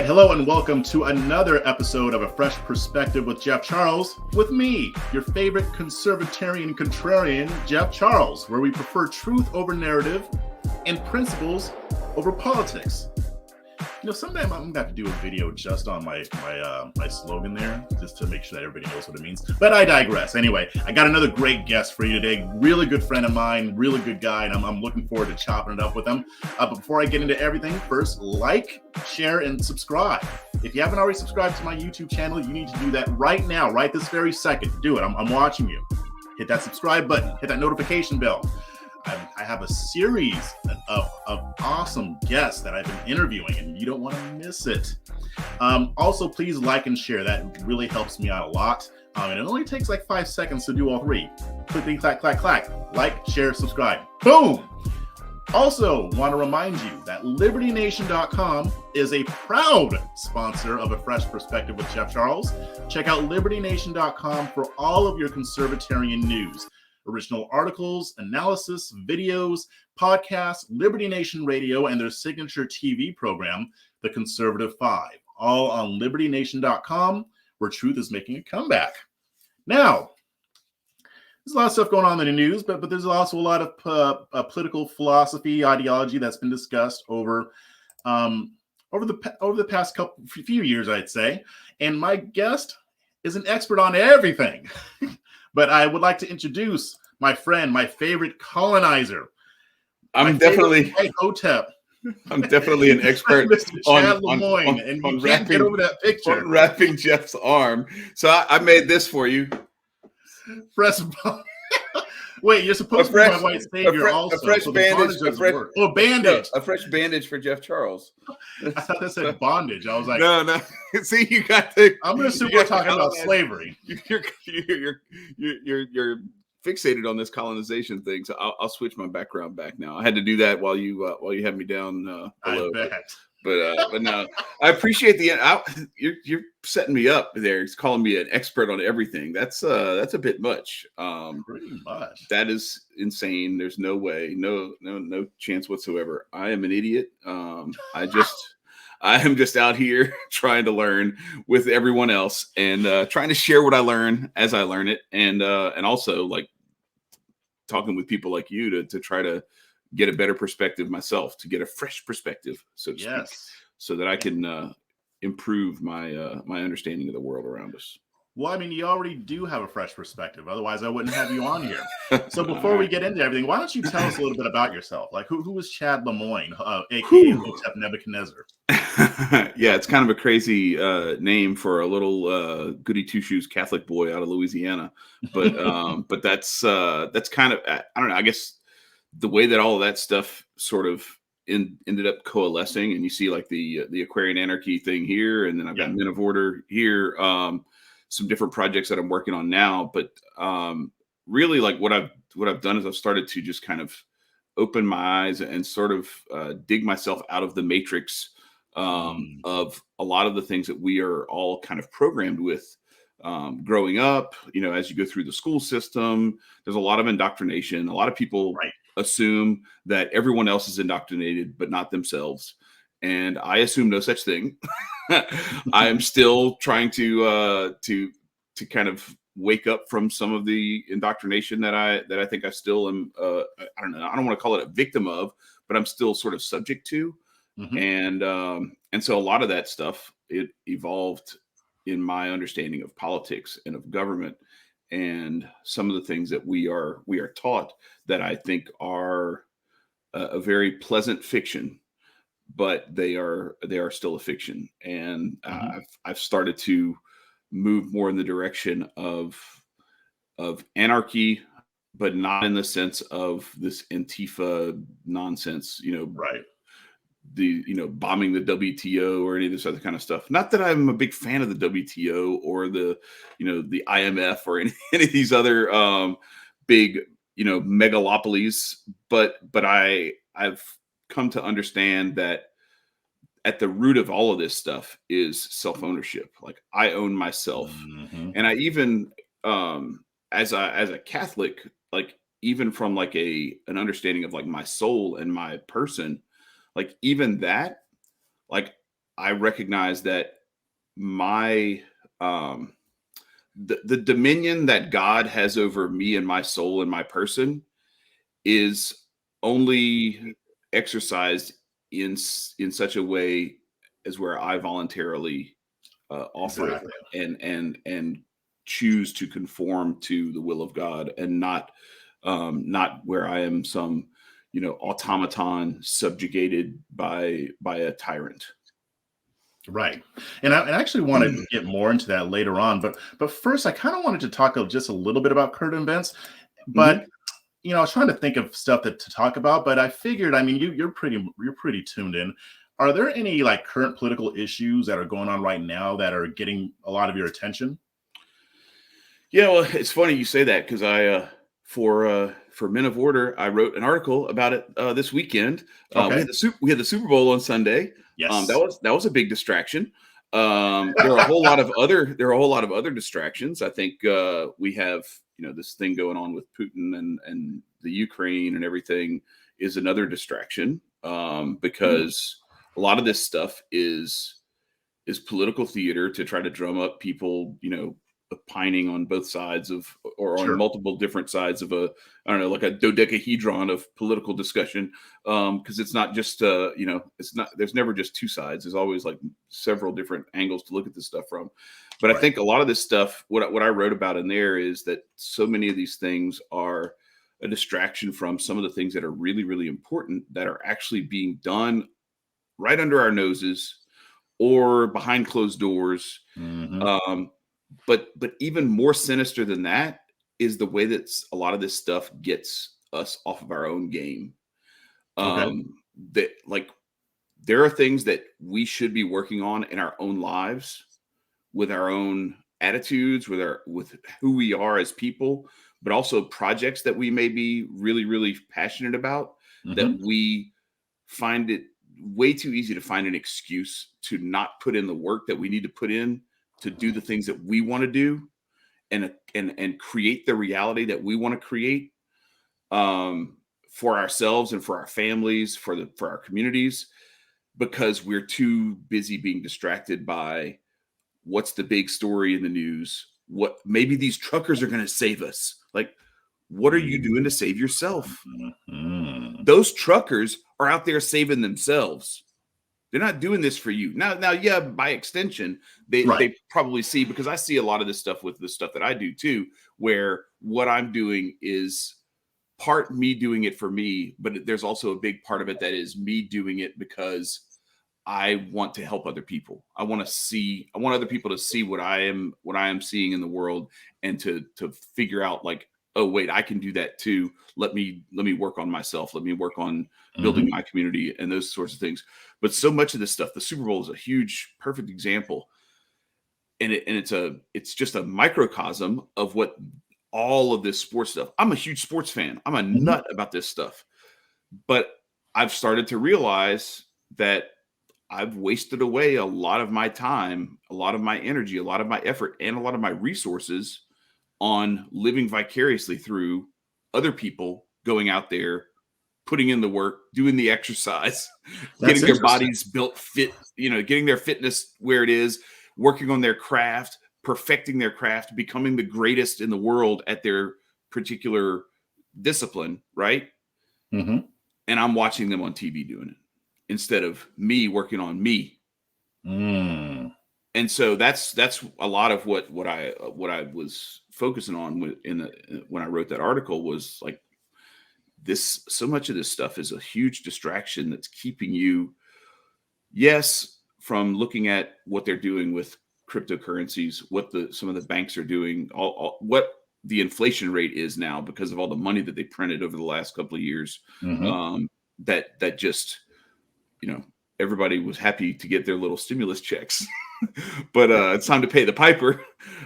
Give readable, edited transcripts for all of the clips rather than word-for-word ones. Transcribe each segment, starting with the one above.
right, hello and welcome to another episode of A Fresh Perspective with Jeff Charles, with me, your favorite conservatarian contrarian, Jeff Charles, where we prefer truth over narrative and principles over politics. You know, someday I'm going to have to do a video just on my slogan there, just to make sure that everybody knows what it means. But I digress. Anyway, I got another great guest for you today. Really good friend of mine, really good guy, and I'm looking forward to chopping it up with him. But before I get into everything, first, like, share, and subscribe. If you haven't already subscribed to my YouTube channel, you need to do that right now, right this very second. Do it. I'm watching you. Hit that subscribe button. Hit that notification bell. I have a series of awesome guests that I've been interviewing, and you don't want to miss it. Also, please like and share. That really helps me out a lot. And it only takes like 5 seconds to do all three. Clickety, clack, clack, clack. Like, share, subscribe. Boom! Also, want to remind you that LibertyNation.com is a proud sponsor of A Fresh Perspective with Jeff Charles. Check out LibertyNation.com for all of your conservatarian news. Original articles, analysis, videos, podcasts, Liberty Nation Radio, and their signature TV program, The Conservative Five, all on LibertyNation.com, where truth is making a comeback. Now, there's a lot of stuff going on in the news, but there's also a lot of political philosophy, ideology that's been discussed over the past few years, I'd say. And my guest is an expert on everything. But I would like to introduce my friend, my favorite colonizer. I'm definitely Hotep. I'm definitely an expert Mr. Chad Lemoine, and you can't get over that picture. On wrapping Jeff's arm. So I made this for you. Wait, you're supposed to be my white savior also. A fresh bandage. Bandage. A fresh bandage for Jeff Charles. I thought that said bondage. I was like, no. See, you got the. I'm going to assume we're talking about slavery. You're fixated on this colonization thing, so I'll switch my background back now. I had to do that while you had me down below. I bet. But no, I appreciate you're setting me up there. He's calling me an expert on everything. That's a bit much. Pretty much. That is insane. There's no way, no chance whatsoever. I am an idiot. I am just out here trying to learn with everyone else and trying to share what I learn as I learn it, and also like talking with people like you to try to get a better perspective myself, to get a fresh perspective, so to speak, so that I can improve my my understanding of the world around us. Well, I mean, you already do have a fresh perspective. Otherwise, I wouldn't have you on here. So before we get into everything, why don't you tell us a little bit about yourself? Like, who was Chad Lemoine, a.k.a. Hotep Nebuchadnezzar? Yeah, it's kind of a crazy name for a little goody two-shoes Catholic boy out of Louisiana. But that's kind of, I don't know, I guess the way that all of that stuff sort of ended up coalescing, and you see like the Aquarian Anarchy thing here, and then I've got Men of Order here, some different projects that I'm working on now. But really, like what I've done is I've started to just kind of open my eyes and sort of dig myself out of the matrix of a lot of the things that we are all kind of programmed with growing up. You know, as you go through the school system, there's a lot of indoctrination. A lot of people assume that everyone else is indoctrinated, but not themselves. And I assume no such thing. I am still trying to kind of wake up from some of the indoctrination that I think I still am. I don't know. I don't want to call it a victim of, but I'm still sort of subject to. Mm-hmm. And so a lot of that stuff, it evolved in my understanding of politics and of government, and some of the things that we are taught that I think are a very pleasant fiction, but they are still a fiction. And I've started to move more in the direction of anarchy, but not in the sense of this Antifa nonsense, bombing the WTO or any of this other kind of stuff. Not that I'm a big fan of the WTO or the IMF or any of these other big, megalopolies, but I've come to understand that at the root of all of this stuff is self-ownership. Like, I own myself. Mm-hmm. And I even, as a Catholic, like, even from like an understanding of like my soul and my person, like even that, like I recognize that my the dominion that God has over me and my soul and my person is only exercised in such a way as where I voluntarily offer it Exactly. and choose to conform to the will of God, and not where I am some automaton subjugated by a tyrant. Right. And I actually want to get more into that later on, but first I kind of wanted to talk just a little bit about current events. But Mhm. I was trying to think of stuff to talk about, but I figured, I mean, you're pretty tuned in. Are there any like current political issues that are going on right now that are getting a lot of your attention? Yeah, well, it's funny you say that because for Men of Order, I wrote an article about it this weekend. We Okay. had the Super Bowl on Sunday. That Yes. was a big distraction. There are a whole lot of other distractions. I think we have this thing going on with Putin and the Ukraine and everything is another distraction, Hmm. because a lot of this stuff is political theater to try to drum up people, pining on both sides of, or on Sure. multiple different sides of I don't know, like a dodecahedron of political discussion. Because it's not just, it's not, there's never just two sides. There's always like several different angles to look at this stuff from. But I Right. think a lot of this stuff, what I wrote about in there is that so many of these things are a distraction from some of the things that are really, really important that are actually being done right under our noses or behind closed doors. Hmm. Um, but even more sinister than that is the way that a lot of this stuff gets us off of our own game. Okay. That like there are things that we should be working on in our own lives with our own attitudes, with who we are as people, but also projects that we may be really, really passionate about, that Hmm. we find it way too easy to find an excuse to not put in the work that we need to put in to do the things that we want to do, and create the reality that we want to create, um, for ourselves and for our families, for our communities, because we're too busy being distracted by what's the big story in the news, what maybe these truckers are going to save us. Like, what are you doing to save yourself? Hmm. Those truckers are out there saving themselves. They're not doing this for you. Now, yeah, by extension, Right. they probably see, because I see a lot of this stuff with the stuff that I do too, where what I'm doing is part me doing it for me, but there's also a big part of it that is me doing it because I want to help other people. I want other people to see what I am seeing in the world, and to figure out like, oh wait, I can do that too. Let me work on myself. Let me work on building Hmm. my community and those sorts of things. But so much of this stuff, the Super Bowl is a huge, perfect example. And it's just a microcosm of what all of this sports stuff. I'm a huge sports fan. I'm a Hmm. nut about this stuff. But I've started to realize that I've wasted away a lot of my time, a lot of my energy, a lot of my effort, and a lot of my resources on living vicariously through other people going out there, putting in the work, doing the exercise, That's getting their interesting. bodies built fit, getting their fitness where it is, working on their craft, perfecting their craft, becoming the greatest in the world at their particular discipline, right? Hmm. And I'm watching them on TV doing it instead of me working on me. Mm. And so that's a lot of what I was focusing on when I wrote that article, was like, this, so much of this stuff is a huge distraction that's keeping you, yes, from looking at what they're doing with cryptocurrencies, what some of the banks are doing, what the inflation rate is now because of all the money that they printed over the last couple of years. Hmm. um, that just, you know, everybody was happy to get their little stimulus checks. But it's time to pay the piper,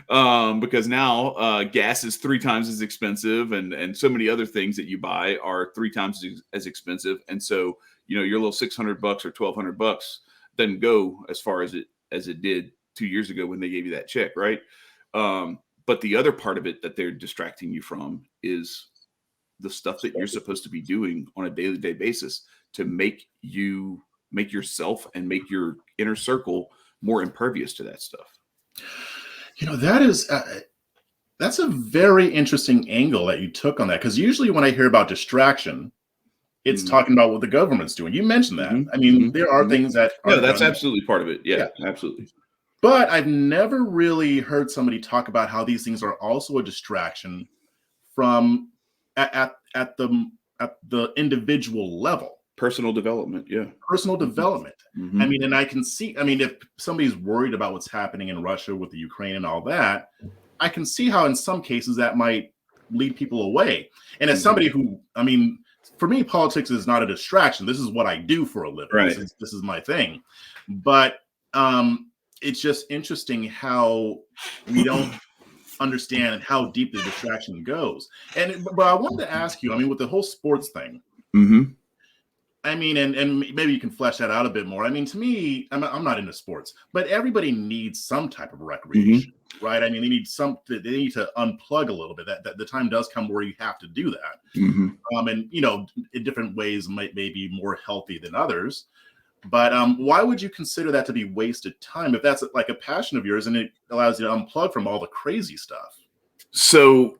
because now gas is 3 times as expensive, and so many other things that you buy are 3 times as expensive. And so, your little $600 or $1,200 doesn't go as far as it did 2 years ago when they gave you that check, right? But the other part of it that they're distracting you from is the stuff that you're supposed to be doing on a daily day basis to make you make yourself and make your inner circle more impervious to that stuff. That's a very interesting angle that you took on that, because usually when I hear about distraction, it's talking about what the government's doing. You mentioned that. I mean, there are things that are that's done. absolutely part of it. Yeah, absolutely. But I've never really heard somebody talk about how these things are also a distraction from at the individual level. Personal development, Personal development. Mm-hmm. I mean, and I can see, if somebody's worried about what's happening in Russia with the Ukraine and all that, I can see how in some cases that might lead people away. And as somebody who, for me, politics is not a distraction. This is what I do for a living. Right. This is my thing. But it's just interesting how we don't understand how deep the distraction goes. But I wanted to ask you, with the whole sports thing, and maybe you can flesh that out a bit more. To me, I'm not into sports, but everybody needs some type of recreation, right? They need to unplug a little bit. That the time does come where you have to do that. And in different ways may be more healthy than others. But why would you consider that to be wasted time if that's like a passion of yours and it allows you to unplug from all the crazy stuff? So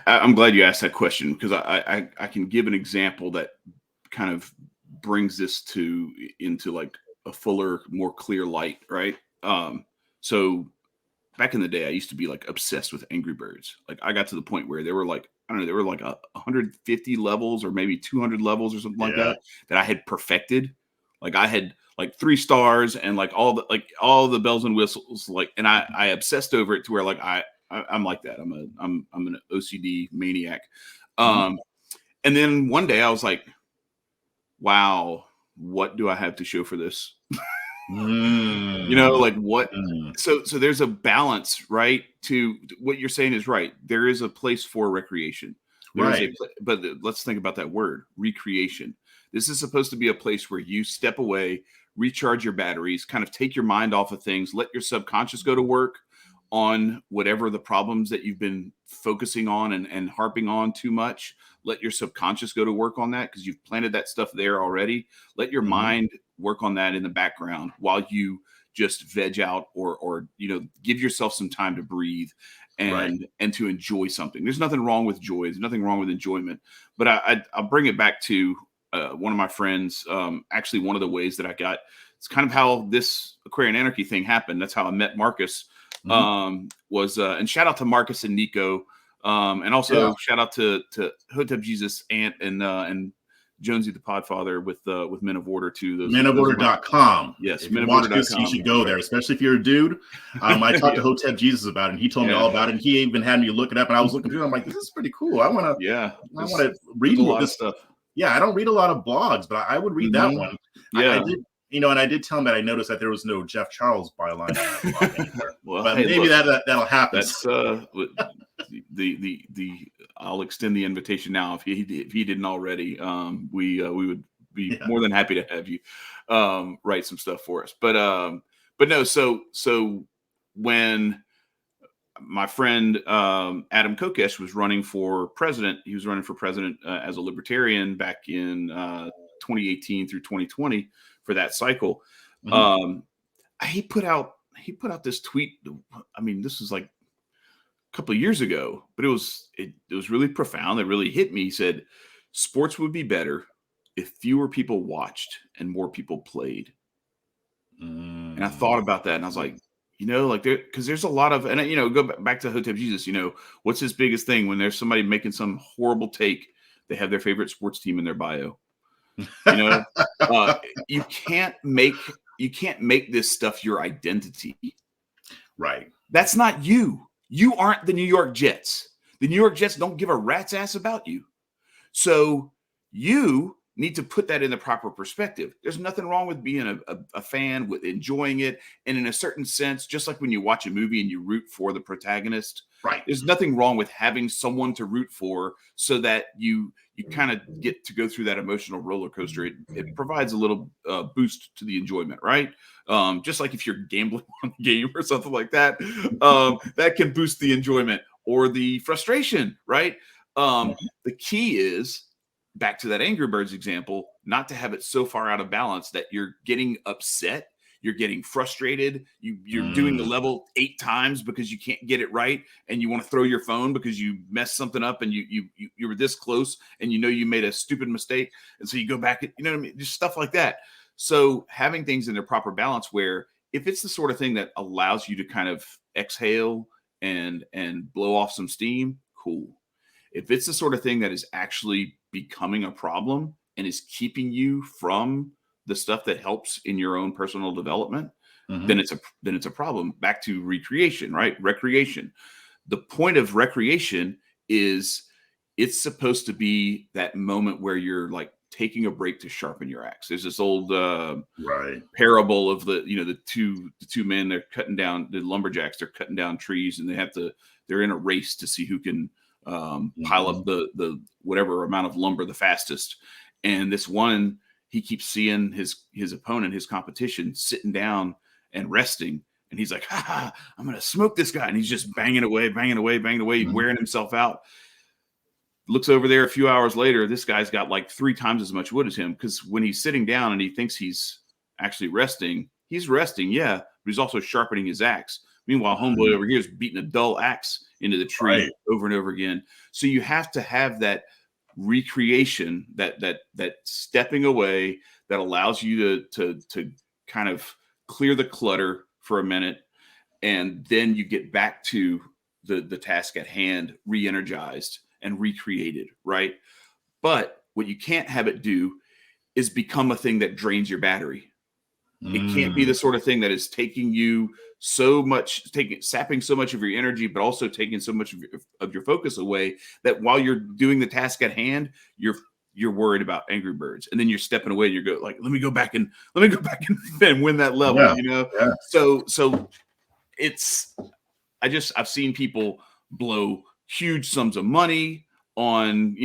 I'm glad you asked that question, because I can give an example that kind of brings this into like a fuller, more clear light, right? So back in the day, I used to be like obsessed with Angry Birds. Like I got to the point where they were like, I don't know, they were like 150 levels or maybe 200 levels or something like that I had perfected. Like I had like 3 stars and like all the bells and whistles, and I obsessed over it to where like I'm like that. I'm an OCD maniac. And then one day I was like, wow, what do I have to show for this? Like what? So there's a balance, right? To what you're saying is right. There is a place for recreation. But let's think about that word, recreation. This is supposed to be a place where you step away, recharge your batteries, kind of take your mind off of things, let your subconscious go to work on whatever the problems that you've been focusing on and harping on too much. Let your subconscious go to work on that, because you've planted that stuff there already. Let your mind work on that in the background while you just veg out or give yourself some time to breathe and to enjoy something. There's nothing wrong with joy. There's nothing wrong with enjoyment. But I'll bring it back to one of my friends. Actually, one of the ways that I got, it's kind of how this Aquarian Anarchy thing happened. That's how I met Marcus. And shout out to Marcus and Nico. And also shout out to Hotep Jesus Ant and Jonesy the Podfather with Men of Order too. Menoforder.com. Yes, if you watch this, you should go there, especially if you're a dude. I talked to Hotep Jesus about it, and he told me all about it. And he even had me look it up, and I was looking through it. I'm like, this is pretty cool. I want to read a lot of stuff. Yeah, I don't read a lot of blogs, but I would read that one. I did. And I did tell him that I noticed that there was no Jeff Charles byline on that blog anywhere. But maybe that'll happen. That's I'll extend the invitation now if he didn't already. We would be more than happy to have you write some stuff for us. But no, so when my friend Adam Kokesh was running for president, he was running for president as a libertarian back in 2018 through 2020 for that cycle. He put out this tweet. This was like a couple of years ago, but it was really profound. It really hit me. He said, sports would be better if fewer people watched and more people played. And I thought about that, and I was like, because there's a lot of, and go back to Hotep Jesus, what's his biggest thing when there's somebody making some horrible take, they have their favorite sports team in their bio. You can't make this stuff your identity. Right. That's not you. You aren't the New York Jets. The New York Jets don't give a rat's ass about you. So you need to put that in the proper perspective. There's nothing wrong with being a fan, with enjoying it. And in a certain sense, just like when you watch a movie and you root for the protagonist, right? There's nothing wrong with having someone to root for so that you kind of get to go through that emotional roller coaster. It provides a little boost to the enjoyment, right? Just like if you're gambling on a game or something like that, that can boost the enjoyment or the frustration, right? The key is back to that Angry Birds example, not to have it so far out of balance that you're getting upset, you're getting frustrated, you're doing the level 8 times because you can't get it right, and you want to throw your phone because you messed something up and you were this close and you know you made a stupid mistake, and so you go back, you know what I mean, just stuff like that. So having things in their proper balance, where if it's the sort of thing that allows you to kind of exhale and blow off some steam, cool. If it's the sort of thing that is actually becoming a problem and is keeping you from the stuff that helps in your own personal development, then it's a problem. Back to recreation, right? Recreation. The point of recreation is it's supposed to be that moment where you're like taking a break to sharpen your axe. There's this old parable of the two men, they're cutting down, the lumberjacks, they're cutting down trees, and they're in a race to see who can pile up the whatever amount of lumber the fastest. And this one, he keeps seeing his opponent, his competition, sitting down and resting, and he's like, I'm gonna smoke this guy, and he's just banging away, wearing himself out. Looks over there a few hours later, this guy's got like 3 times as much wood as him, because when he's sitting down and he thinks he's actually resting, yeah, but he's also sharpening his axe. Meanwhile, homeboy over here is beating a dull axe into the tree over and over again. So you have to have that recreation, that stepping away that allows you to kind of clear the clutter for a minute, and then you get back to the task at hand, re-energized and recreated, right? But what you can't have it do is become a thing that drains your battery. It can't be the sort of thing that is taking you sapping so much of your energy, but also taking so much of your focus away that while you're doing the task at hand, you're worried about Angry Birds, and then you're stepping away and you're like, let me go back and win that level, So I've seen people blow huge sums of money on,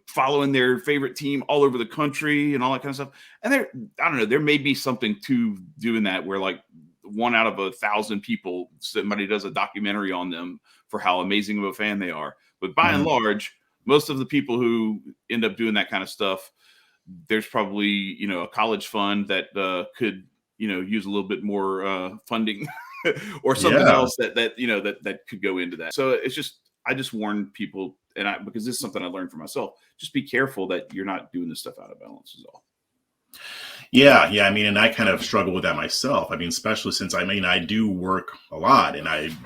following their favorite team all over the country and all that kind of stuff. And I don't know, there may be something to doing that, where like 1 out of 1,000 people, somebody does a documentary on them for how amazing of a fan they are. But by and large, most of the people who end up doing that kind of stuff, there's probably, a college fund that could, use a little bit more funding or something else that could go into that. So I just warn people, because this is something I learned for myself, just be careful that you're not doing this stuff out of balance is all. Yeah. I mean, and I kind of struggle with that myself. I mean, especially since I do work a lot, and and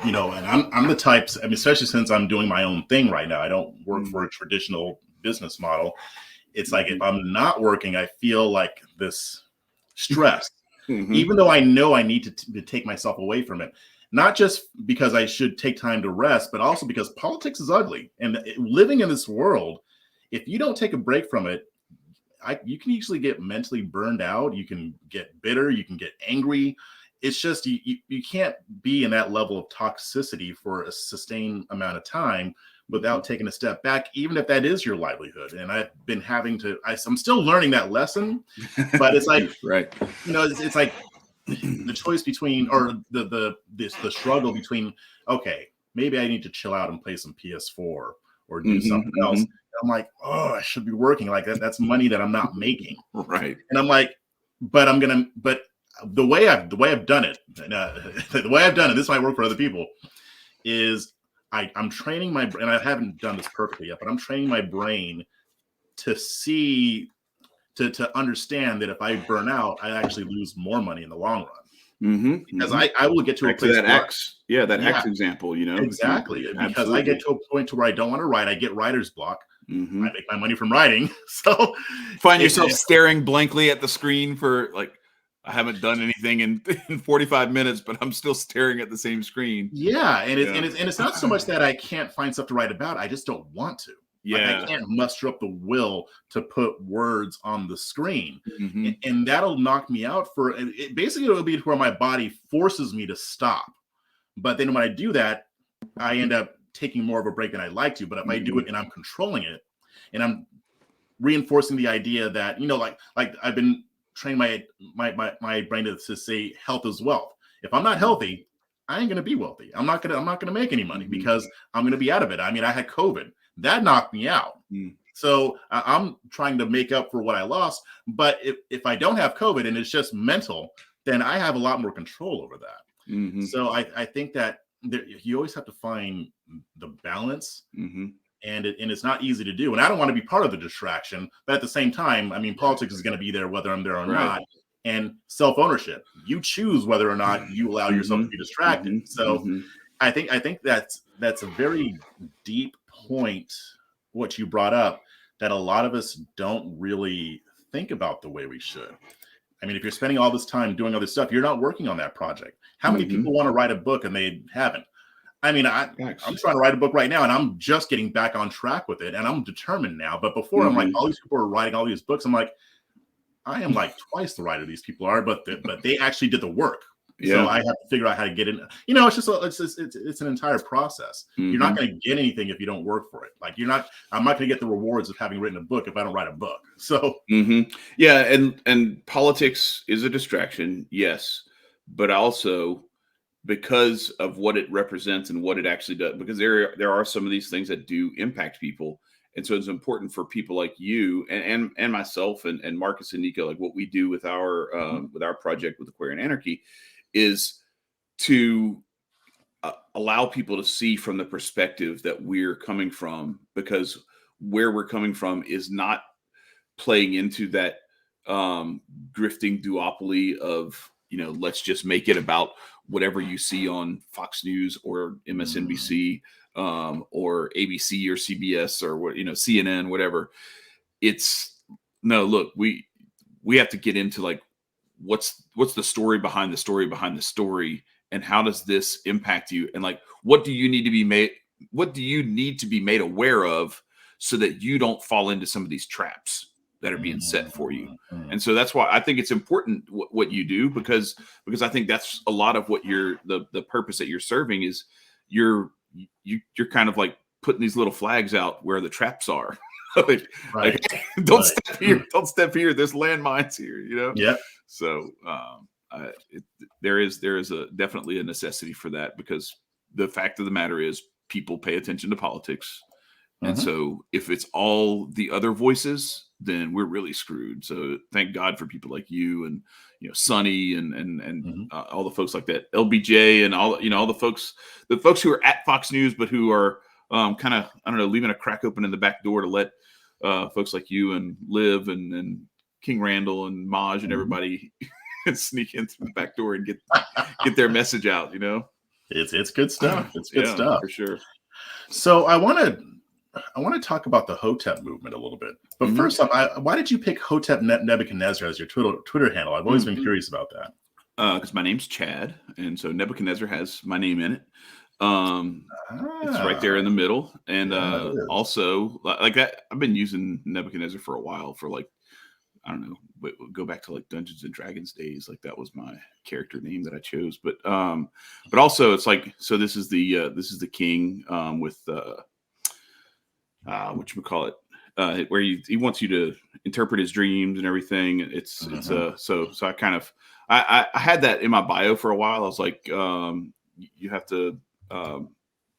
I'm the type, especially since I'm doing my own thing right now. I don't work for a traditional business model. It's like, if I'm not working, I feel like this stress, even though I know I need to take myself away from it. Not just because I should take time to rest, but also because politics is ugly. And living in this world, if you don't take a break from it, you can easily get mentally burned out. You can get bitter. You can get angry. It's just you can't be in that level of toxicity for a sustained amount of time without taking a step back, even if that is your livelihood. And I've been I'm still learning that lesson, but it's like, it's like the choice between, or the struggle between, okay, maybe I need to chill out and play some PS4 or do something else. I'm like, I should be working. Like that's money that I'm not making. Right. And I'm like, but the way I've done it, this might work for other people, is I'm training my brain, and I haven't done this perfectly yet, but I'm training my brain to see, to understand that if I burn out, I actually lose more money in the long run. Because I will get to a place that X example, exactly, because I get to a point to where I don't want to write. I get writer's block. I make my money from writing. So find yourself staring blankly at the screen for like, I haven't done anything in 45 minutes, but I'm still staring at the same screen. Yeah, and it's not so much that I can't find stuff to write about. I just don't want to. Yeah, like I can't muster up the will to put words on the screen, and that'll knock me out for it. Basically, it'll be to where my body forces me to stop. But then when I do that, I end up taking more of a break than I'd like to. But if I do it and I'm controlling it, and I'm reinforcing the idea that, like I've been training my brain to say health is wealth. If I'm not healthy, I ain't gonna be wealthy. I'm not gonna make any money because I'm gonna be out of it. I mean, I had COVID. That knocked me out So I'm trying to make up for what I lost. But if I don't have COVID and it's just mental, then I have a lot more control over that. Mm-hmm. So I think that you always have to find the balance. Mm-hmm. And it's not easy to do. And I don't want to be part of the distraction. But at the same time, I mean, politics is going to be there whether I'm there or not. And self-ownership. You choose whether or not you allow yourself to be distracted. Mm-hmm. So Mm-hmm. I think that's a very deep point, what you brought up, that a lot of us don't really think about the way we should. I mean, if you're spending all this time doing other stuff, you're not working on that project. How many people want to write a book and they haven't? I mean, I'm trying to write a book right now, and I'm just getting back on track with it, and I'm determined now. But before, I'm like, all these people are writing all these books. I'm like, I am like twice the writer these people are, but they actually did the work. So I have to figure out how to get in. You know, it's an entire process. You're not going to get anything if you don't work for it. Like I'm not going to get the rewards of having written a book if I don't write a book. So yeah, and politics is a distraction, yes, but also because of what it represents and what it actually does, because there are some of these things that do impact people. And so it's important for people like you and myself and Marcus and Nico, like what we do with our project with Aquarian Anarchy, is to allow people to see from the perspective that we're coming from, because where we're coming from is not playing into that grifting duopoly of, let's just make it about whatever you see on Fox News or MSNBC or ABC or CBS or what, CNN, whatever. It's no, look, we have to get into like, what's the story behind the story behind the story, and how does this impact you? And like, what do you need to be made aware of so that you don't fall into some of these traps that are being set for you? And so that's why I think it's important what you do, because I think that's a lot of what the purpose that you're serving is. You're kind of like putting these little flags out where the traps are. Don't step here. Don't step here. There's landmines here, Yeah. So there is definitely a necessity for that, because the fact of the matter is people pay attention to politics. And so if it's all the other voices, then we're really screwed. So thank God for people like you and, Sonny and all the folks like that, LBJ and all, all the folks who are at Fox News, but who are kind of, I don't know, leaving a crack open in the back door to let folks like you and Liv and King Randall and Maj and everybody sneak in through the back door and get their message out, It's good stuff. It's good stuff for sure. So I want to talk about the Hotep movement a little bit. But first off, why did you pick Hotep Nebuchadnezzar as your Twitter handle? I've always been curious about that. Because my name's Chad, and so Nebuchadnezzar has my name in it. It's right there in the middle. And also, like that, I've been using Nebuchadnezzar for a while, for like, I don't know, but go back to like Dungeons and Dragons days. Like that was my character name that I chose. But also it's like, so this is the king with whatchamacallit, where he wants you to interpret his dreams and everything. It's so I kind of I had that in my bio for a while. I was like, you have to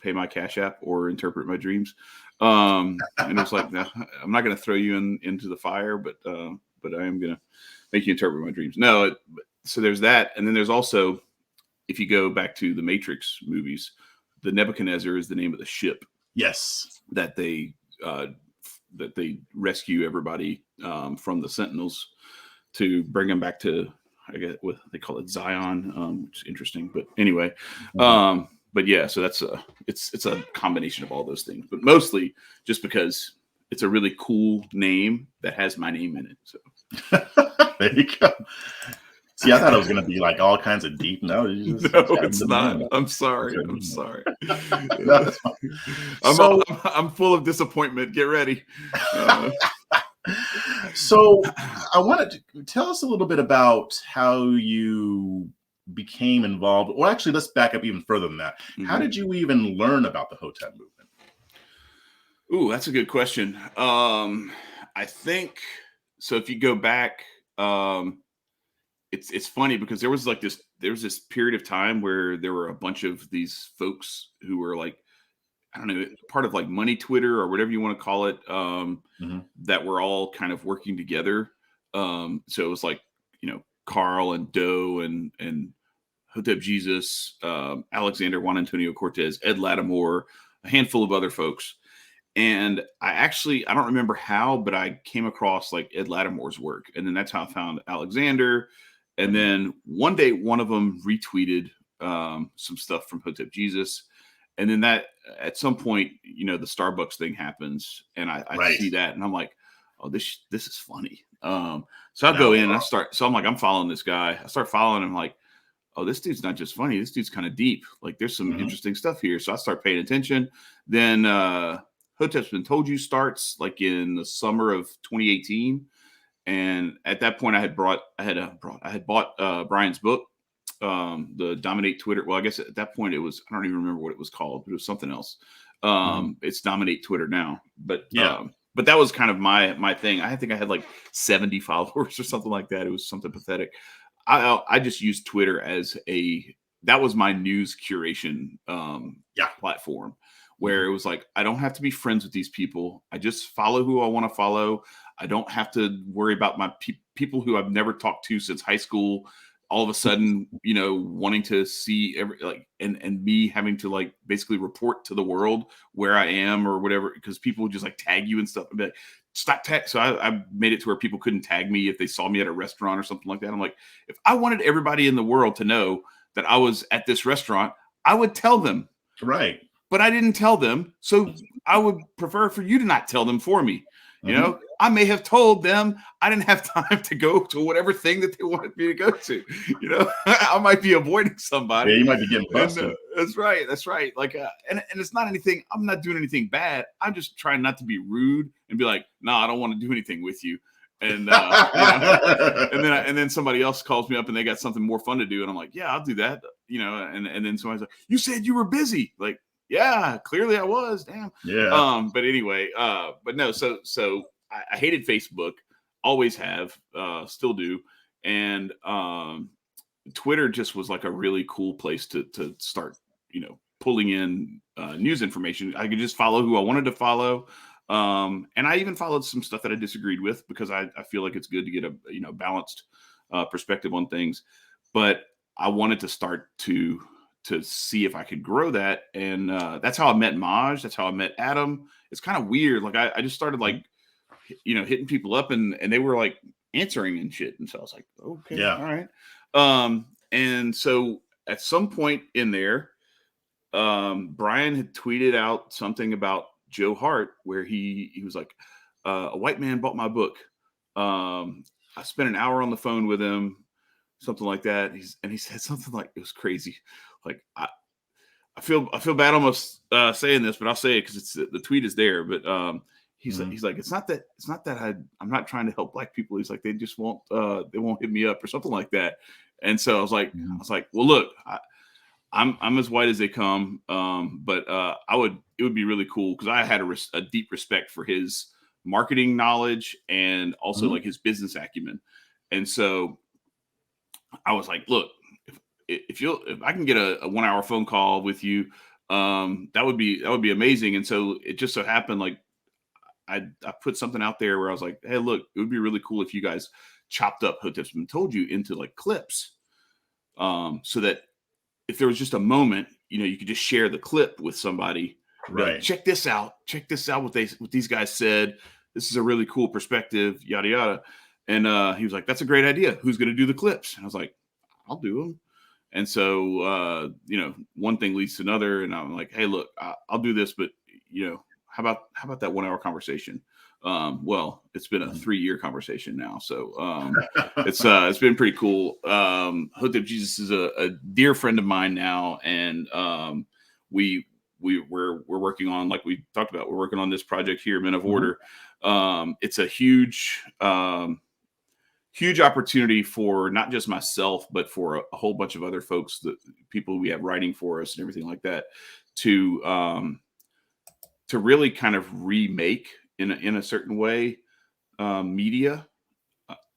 pay my Cash App or interpret my dreams. And it was like, no, I'm not going to throw you into the fire, but I am going to make you interpret my dreams. No, so there's that. And then there's also, if you go back to the Matrix movies, the Nebuchadnezzar is the name of the ship. Yes. That they rescue everybody from the Sentinels to bring them back to, I guess what they call it, Zion, which is interesting. But anyway, but yeah, so that's it's a combination of all those things, but mostly just because it's a really cool name that has my name in it. So there you go. See, I thought it was going to be like all kinds of deep. No, it's not. I'm sorry. I'm sorry. I'm full of disappointment. Get ready. So I wanted to tell us a little bit about how you became involved. Well, actually, let's back up even further than that. How did you even learn about the Hotep movement? Ooh, that's a good question. I think so. If you go back, it's funny because there was this period of time where there were a bunch of these folks who were like I don't know, part of like Money Twitter or whatever you want to call it, Mm-hmm. that were all kind of working together. So it was like, Carl and Doe and Hotep Jesus, Alexander Juan Antonio Cortez, Ed Lattimore, a handful of other folks. And I don't remember how, but I came across like Ed Lattimore's work. And then that's how I found Alexander. And then one day, one of them retweeted some stuff from Hotep Jesus. And then that at some point, the Starbucks thing happens and I see that and I'm like, oh, this is funny. So I'll go in and I'm like, I'm following this guy. I start following him like, oh, this dude's not just funny. This dude's kind of deep. Like there's some interesting stuff here. So I start paying attention. Then Hotep's Been Told You starts like in the summer of 2018. And at that point I had bought Brian's book, the Dominate Twitter. Well, I guess at that point I don't even remember what it was called, but it was something else. It's Dominate Twitter now, but that was kind of my thing. I think I had like 70 followers or something like that. It was something pathetic. I just used Twitter as that was my news curation platform where it was like, I don't have to be friends with these people. I just follow who I want to follow. I don't have to worry about my people who I've never talked to since high school. All of a sudden, wanting to see and me having to like basically report to the world where I am or whatever, because people would just like tag you and stuff and be like, stop tag. So I made it to where people couldn't tag me if they saw me at a restaurant or something like that. I'm like, if I wanted everybody in the world to know that I was at this restaurant, I would tell them. Right. But I didn't tell them. So I would prefer for you to not tell them for me. I may have told them I didn't have time to go to whatever thing that they wanted me to go to. I might be avoiding somebody. Yeah, you might be getting busted. That's right. Like, and it's not anything. I'm not doing anything bad. I'm just trying not to be rude and be like, no, I don't want to do anything with you. And and then somebody else calls me up and they got something more fun to do, and I'm like, yeah, I'll do that. And then somebody's like, you said you were busy. Like, yeah, clearly I was. Damn. Yeah. But anyway, but no, so I hated Facebook, always have, still do. And Twitter just was like a really cool place to start, pulling in news information. I could just follow who I wanted to follow. And I even followed some stuff that I disagreed with because I feel like it's good to get a balanced perspective on things. But I wanted to start to see if I could grow that. And that's how I met Maj. That's how I met Adam. It's kind of weird. Like I just started like, hitting people up and they were like answering and shit. And so I was like, okay, all right. And so at some point in there, Brian had tweeted out something about Joe Hart where he was like, a white man bought my book. I spent an hour on the phone with him, something like that. He said something like, it was crazy. Like I feel bad almost saying this, but I'll say it because it's the tweet is there. But he's like, it's not that I'm not trying to help black people. He's like, they just won't hit me up or something like that. And so I was like, well, look, I'm as white as they come. But it would be really cool because I had a deep respect for his marketing knowledge and also like his business acumen. And so I was like, look, if I can get a 1 hour phone call with you, that would be amazing. And so it just so happened, like I put something out there where I was like, hey, look, it would be really cool if you guys chopped up Hotep's Been Told You into like clips, so that if there was just a moment, you could just share the clip with somebody. Right. Like, check this out. What these guys said. This is a really cool perspective. Yada yada. And he was like, that's a great idea. Who's going to do the clips? And I was like, I'll do them. And so, one thing leads to another. And I'm like, hey, look, I'll do this, but, how about that 1 hour conversation? Well, it's been a 3-year conversation now. So it's been pretty cool. Hotep Jesus is a dear friend of mine now. And we're working on, like we talked about, we're working on this project here, Men of Order. It's a huge opportunity for not just myself, but for a whole bunch of other folks, people we have writing for us and everything like that, to really kind of remake in a certain way media.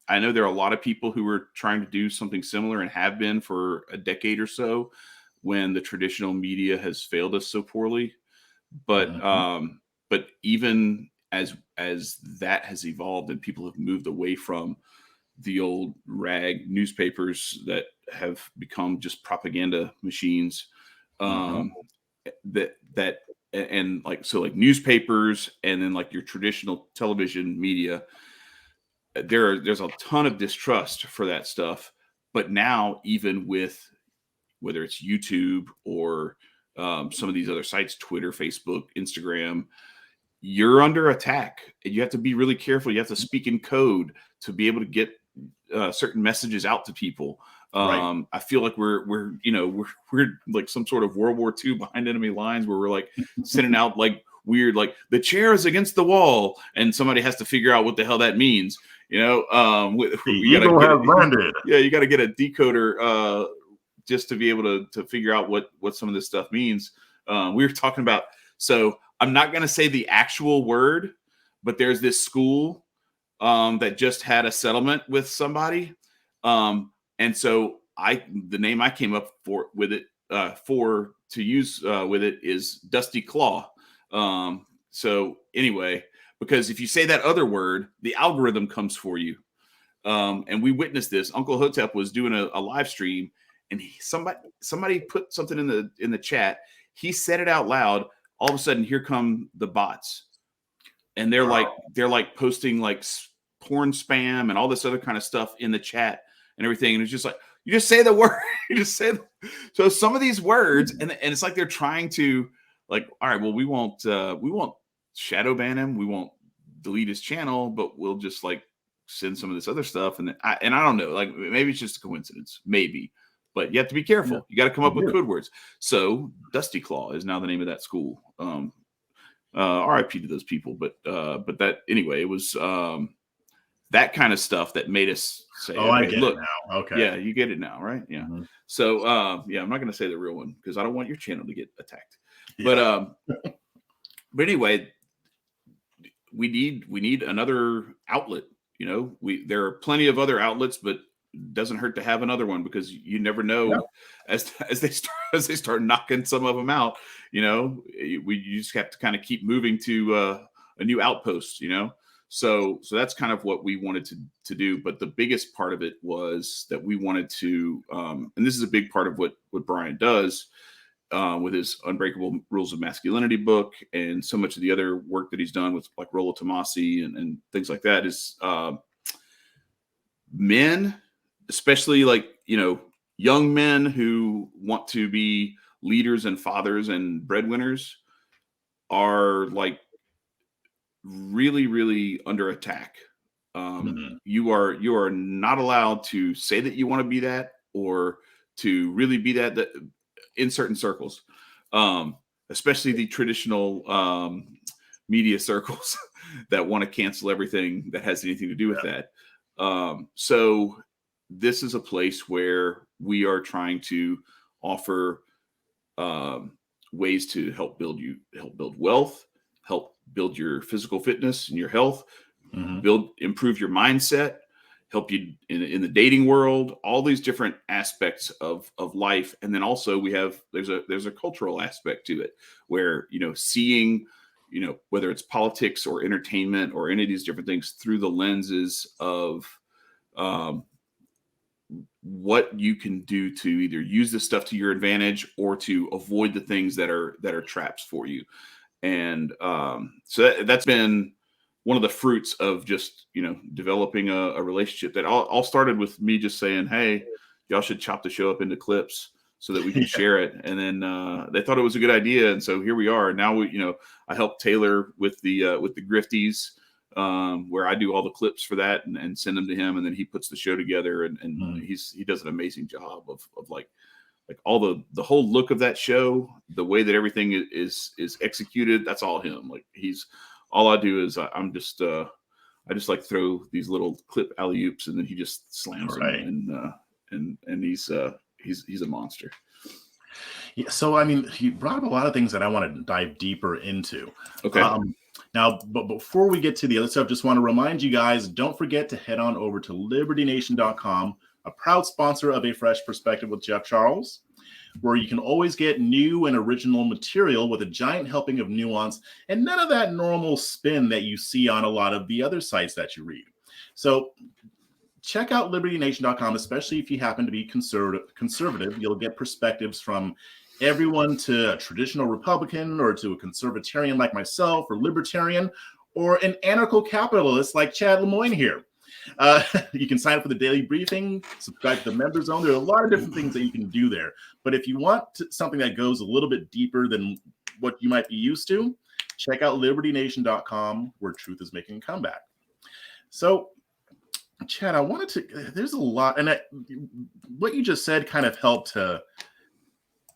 I know there are a lot of people who are trying to do something similar and have been for a decade or so when the traditional media has failed us so poorly. But but even as that has evolved and people have moved away from the old rag newspapers that have become just propaganda machines, that and like, so like newspapers and then like your traditional television media, there's a ton of distrust for that stuff. But now, even with whether it's YouTube or some of these other sites, Twitter, Facebook, Instagram, you're under attack, and you have to be really careful. You have to speak in code to be able to get certain messages out to people. Right. I feel like we're like some sort of World War II behind enemy lines, where we're like sending out like weird, like the chair is against the wall, and somebody has to figure out what the hell that means. You know, you got to get a decoder just to be able to figure out what some of this stuff means. We were talking about, so I'm not going to say the actual word, but there's this school that just had a settlement with somebody. And so the name I came up with it to use with it is Dusty Claw. So anyway, because if you say that other word, the algorithm comes for you. And we witnessed this. Uncle Hotep was doing a live stream, and somebody put something in the chat. He said it out loud. All of a sudden, here come the bots, and they're like posting like porn spam and all this other kind of stuff in the chat and everything. And it's just like, you just say the word, so some of these words, and it's like they're trying to like, all right, well, we won't shadow ban him, we won't delete his channel, but we'll just like send some of this other stuff. And I don't know, like maybe it's just a coincidence, maybe. But you have to be careful. Yeah. You got to come up with code words. So Dusty Claw is now the name of that school. RIP to those people. But that anyway, it was that kind of stuff that made us say, "Oh, okay, I get it now." Okay, yeah, you get it now, right? Yeah. So yeah, I'm not going to say the real one because I don't want your channel to get attacked. Yeah. But anyway, we need another outlet. You know, there are plenty of other outlets, but doesn't hurt to have another one, because you never know as they start knocking some of them out. You know, you just have to kind of keep moving to a new outpost. You know, so that's kind of what we wanted to do. But the biggest part of it was that we wanted to, and this is a big part of what Brian does with his Unbreakable Rules of Masculinity book, and so much of the other work that he's done with like Rollo Tomasi and things like that, is men, especially like, you know, young men who want to be leaders and fathers and breadwinners, are like really, really under attack. You are not allowed to say that you want to be that, or to really be that in certain circles, especially the traditional media circles that want to cancel everything that has anything to do with that. So this is a place where we are trying to offer ways to help build wealth, help build your physical fitness and your health, improve your mindset, help you in the dating world, all these different aspects of life. And then also there's a cultural aspect to it, where, you know, seeing, you know, whether it's politics or entertainment or any of these different things through the lenses of what you can do to either use this stuff to your advantage or to avoid the things that are traps for you. And so that's been one of the fruits of just, you know, developing a relationship that all started with me just saying, hey, y'all should chop the show up into clips so that we can share it. And then they thought it was a good idea. And so here we are. Now I help Taylor with the Grifties, where I do all the clips for that and send them to him. And then he puts the show together, and he does an amazing job of like all the whole look of that show, the way that everything is executed. That's all him. Like all I do is I just like throw these little clip alley-oops, and then he just slams them, and he's a monster. Yeah, so I mean, he brought up a lot of things that I want to dive deeper into. Okay. Now, but before we get to the other stuff, just want to remind you guys, don't forget to head on over to libertynation.com, a proud sponsor of A Fresh Perspective with Jeff Charles. where you can always get new and original material with a giant helping of nuance and none of that normal spin that you see on a lot of the other sites that you read. So check out libertynation.com, especially if you happen to be conservative. You'll get perspectives from everyone to a traditional Republican or to a conservatarian like myself or libertarian or an anarcho-capitalist like Chad Lemoine here. You can sign up for the daily briefing, subscribe to the member zone. There are a lot of different things that you can do there. But if you want something that goes a little bit deeper than what you might be used to, check out libertynation.com, where truth is making a comeback. So, Chad, I wanted to, there's a lot, and what you just said kind of helped to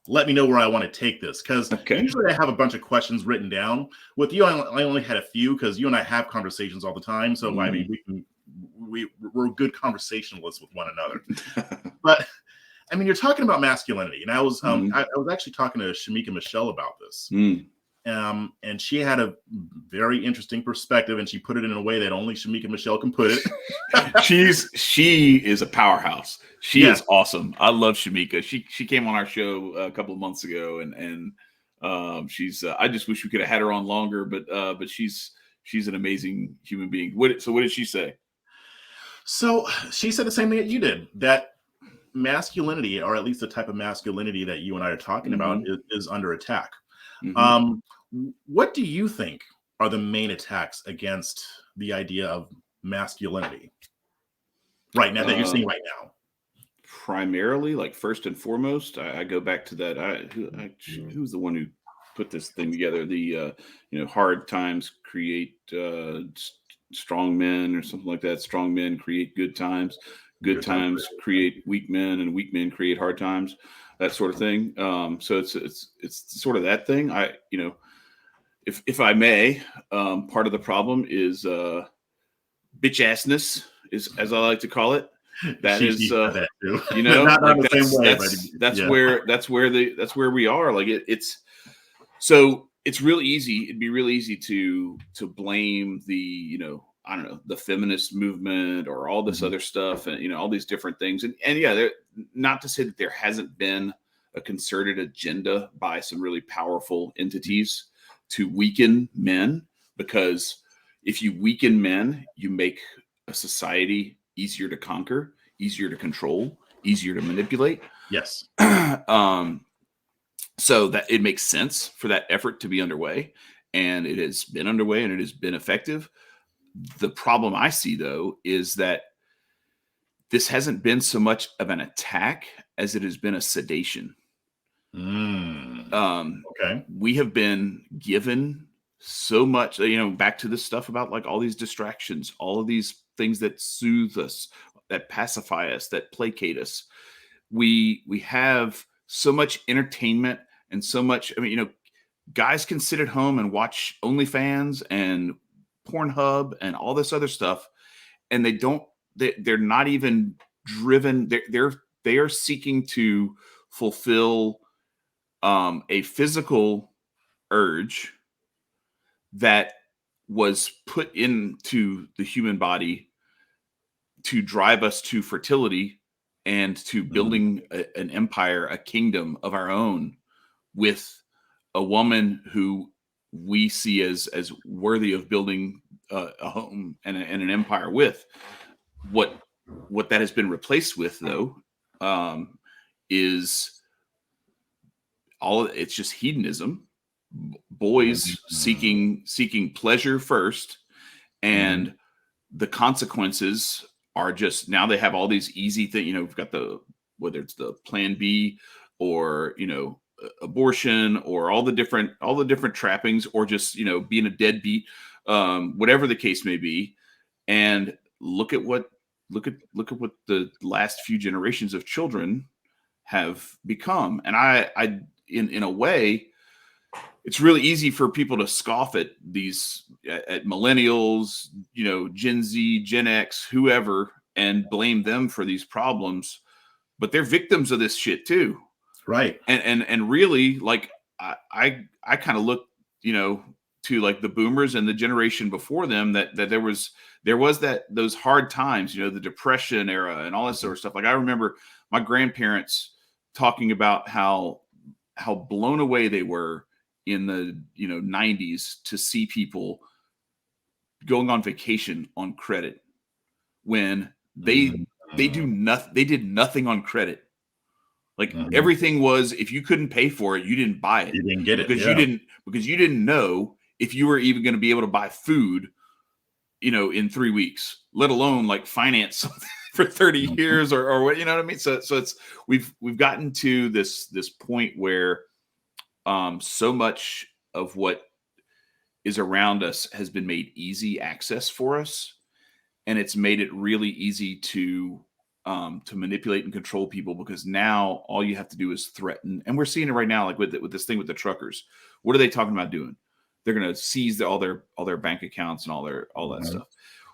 let me know where I want to take this, because usually I have a bunch of questions written down. With you, I only had a few, because you and I have conversations all the time. So, I mean, we're good conversationalists with one another. But, I mean, you're talking about masculinity, and I was actually talking to Shamika Michelle about this. And she had a very interesting perspective, and she put it in a way that only Shamika Michelle can put it. She is a powerhouse. She is awesome. I love Shamika. She came on our show a couple of months ago, and she's. I just wish we could have had her on longer, but she's an amazing human being. So what did she say? So she said the same thing that you did. That masculinity, or at least the type of masculinity that you and I are talking about, is under attack. What do you think are the main attacks against the idea of masculinity right now that you're seeing right now? Primarily, like first and foremost, I go back to that. Who's the one who put this thing together? The hard times create strong men, or something like that. Strong men create good times. Good times create weak men, and weak men create hard times. That sort of thing. So it's sort of that thing. If I may, part of the problem is bitch assness, is as I like to call it. That is, that too. Not like the same way, that's where we are. Like it's so it's really easy. It'd be really easy to blame the I don't know, the feminist movement or all this other stuff, and all these different things. And yeah, not to say that there hasn't been a concerted agenda by some really powerful entities to weaken men, because if you weaken men, you make a society easier to conquer, easier to control, easier to manipulate. Yes. So that it makes sense for that effort to be underway, and it has been underway, and it has been effective. The problem I see, though, is that this hasn't been so much of an attack as it has been a sedation. We have been given so much, back to this stuff about like all these distractions, all of these things that soothe us, that pacify us, that placate us. We have so much entertainment and so much. I mean, guys can sit at home and watch OnlyFans and Pornhub and all this other stuff, and they're not even driven. They are seeking to fulfill a physical urge that was put into the human body to drive us to fertility and to building an empire, a kingdom of our own, with a woman who we see as worthy of building a home and an empire with. What that has been replaced with, though, is it's just hedonism, boys seeking pleasure first, and the consequences are just, now they have all these easy things. We've got whether it's the Plan B or abortion, or all the different trappings, or just being a deadbeat, whatever the case may be. And look at what the last few generations of children have become. And I in a way, it's really easy for people to scoff at millennials, Gen Z, Gen X, whoever, and blame them for these problems, but they're victims of this shit too. Right. And really, like, I kind of look, to like the boomers and the generation before them, that there was those hard times, the Depression era and all that sort of stuff. Like, I remember my grandparents talking about how blown away they were in the 90s to see people going on vacation on credit when they did nothing on credit. Like everything was, if you couldn't pay for it, you didn't buy it. You didn't get it because you didn't know if you were even going to be able to buy food, in 3 weeks, let alone like finance something for 30 years or what, you know what I mean? So it's, we've gotten to this point where so much of what is around us has been made easy access for us. And it's made it really easy to manipulate and control people, because now all you have to do is threaten. And we're seeing it right now, like with this thing with the truckers. What are they talking about doing? They're going to seize all their bank accounts and all that stuff.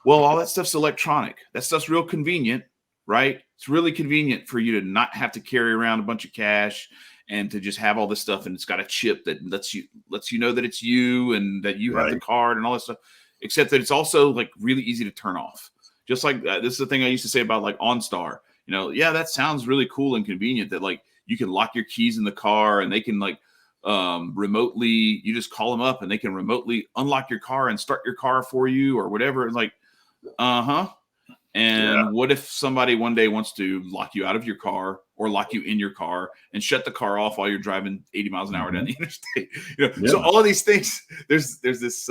Well, all that stuff's electronic. That stuff's real convenient, right? It's really convenient for you to not have to carry around a bunch of cash and to just have all this stuff. And it's got a chip that lets you know that it's you and that you have the card and all that stuff. Except that it's also like really easy to turn off. Just like this is the thing I used to say about like OnStar. Yeah, that sounds really cool and convenient that like you can lock your keys in the car and they can like remotely, you just call them up and they can remotely unlock your car and start your car for you or whatever. It's like, And what if somebody one day wants to lock you out of your car or lock you in your car and shut the car off while you're driving 80 miles an hour down the interstate? So all of these things, there's this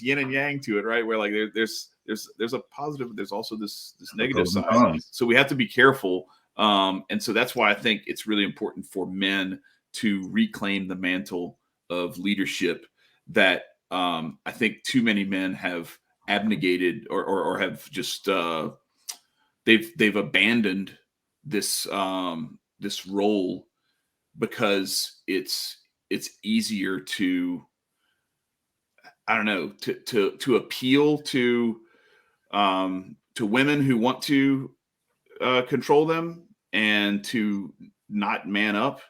yin and yang to it, right? Where like there's a positive, there's also this negative side. So we have to be careful. And so that's why I think it's really important for men to reclaim the mantle of leadership that I think too many men have abnegated or have just they've abandoned this this role because it's easier to, I don't know, to appeal to women who want to control them and to not man up.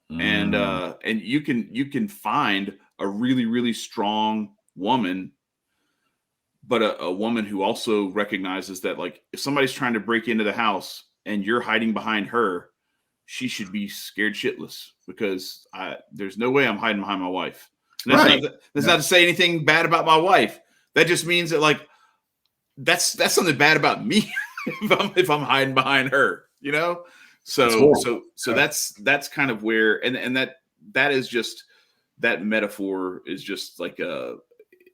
And you can find a really, really strong woman, but a woman who also recognizes that, like, if somebody's trying to break into the house and you're hiding behind her, she should be scared shitless, because there's no way I'm hiding behind my wife. And that's not to say anything bad about my wife. That just means that, like, that's something bad about me if I'm hiding behind her, you know? So that's kind of where, and that is just, that metaphor is just like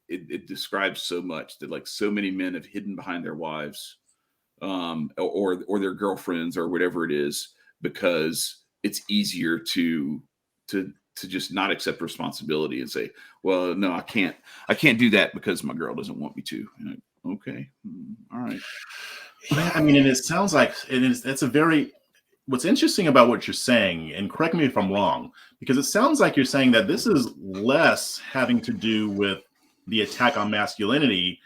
it describes so much, that like so many men have hidden behind their wives or their girlfriends or whatever it is, because it's easier to just not accept responsibility and say, well, no, I can't do that because my girl doesn't want me to. Like, okay, all right. Yeah, I mean, and it sounds like that's a very, what's interesting about what you're saying, and correct me if I'm wrong, because it sounds like you're saying that this is less having to do with the attack on masculinity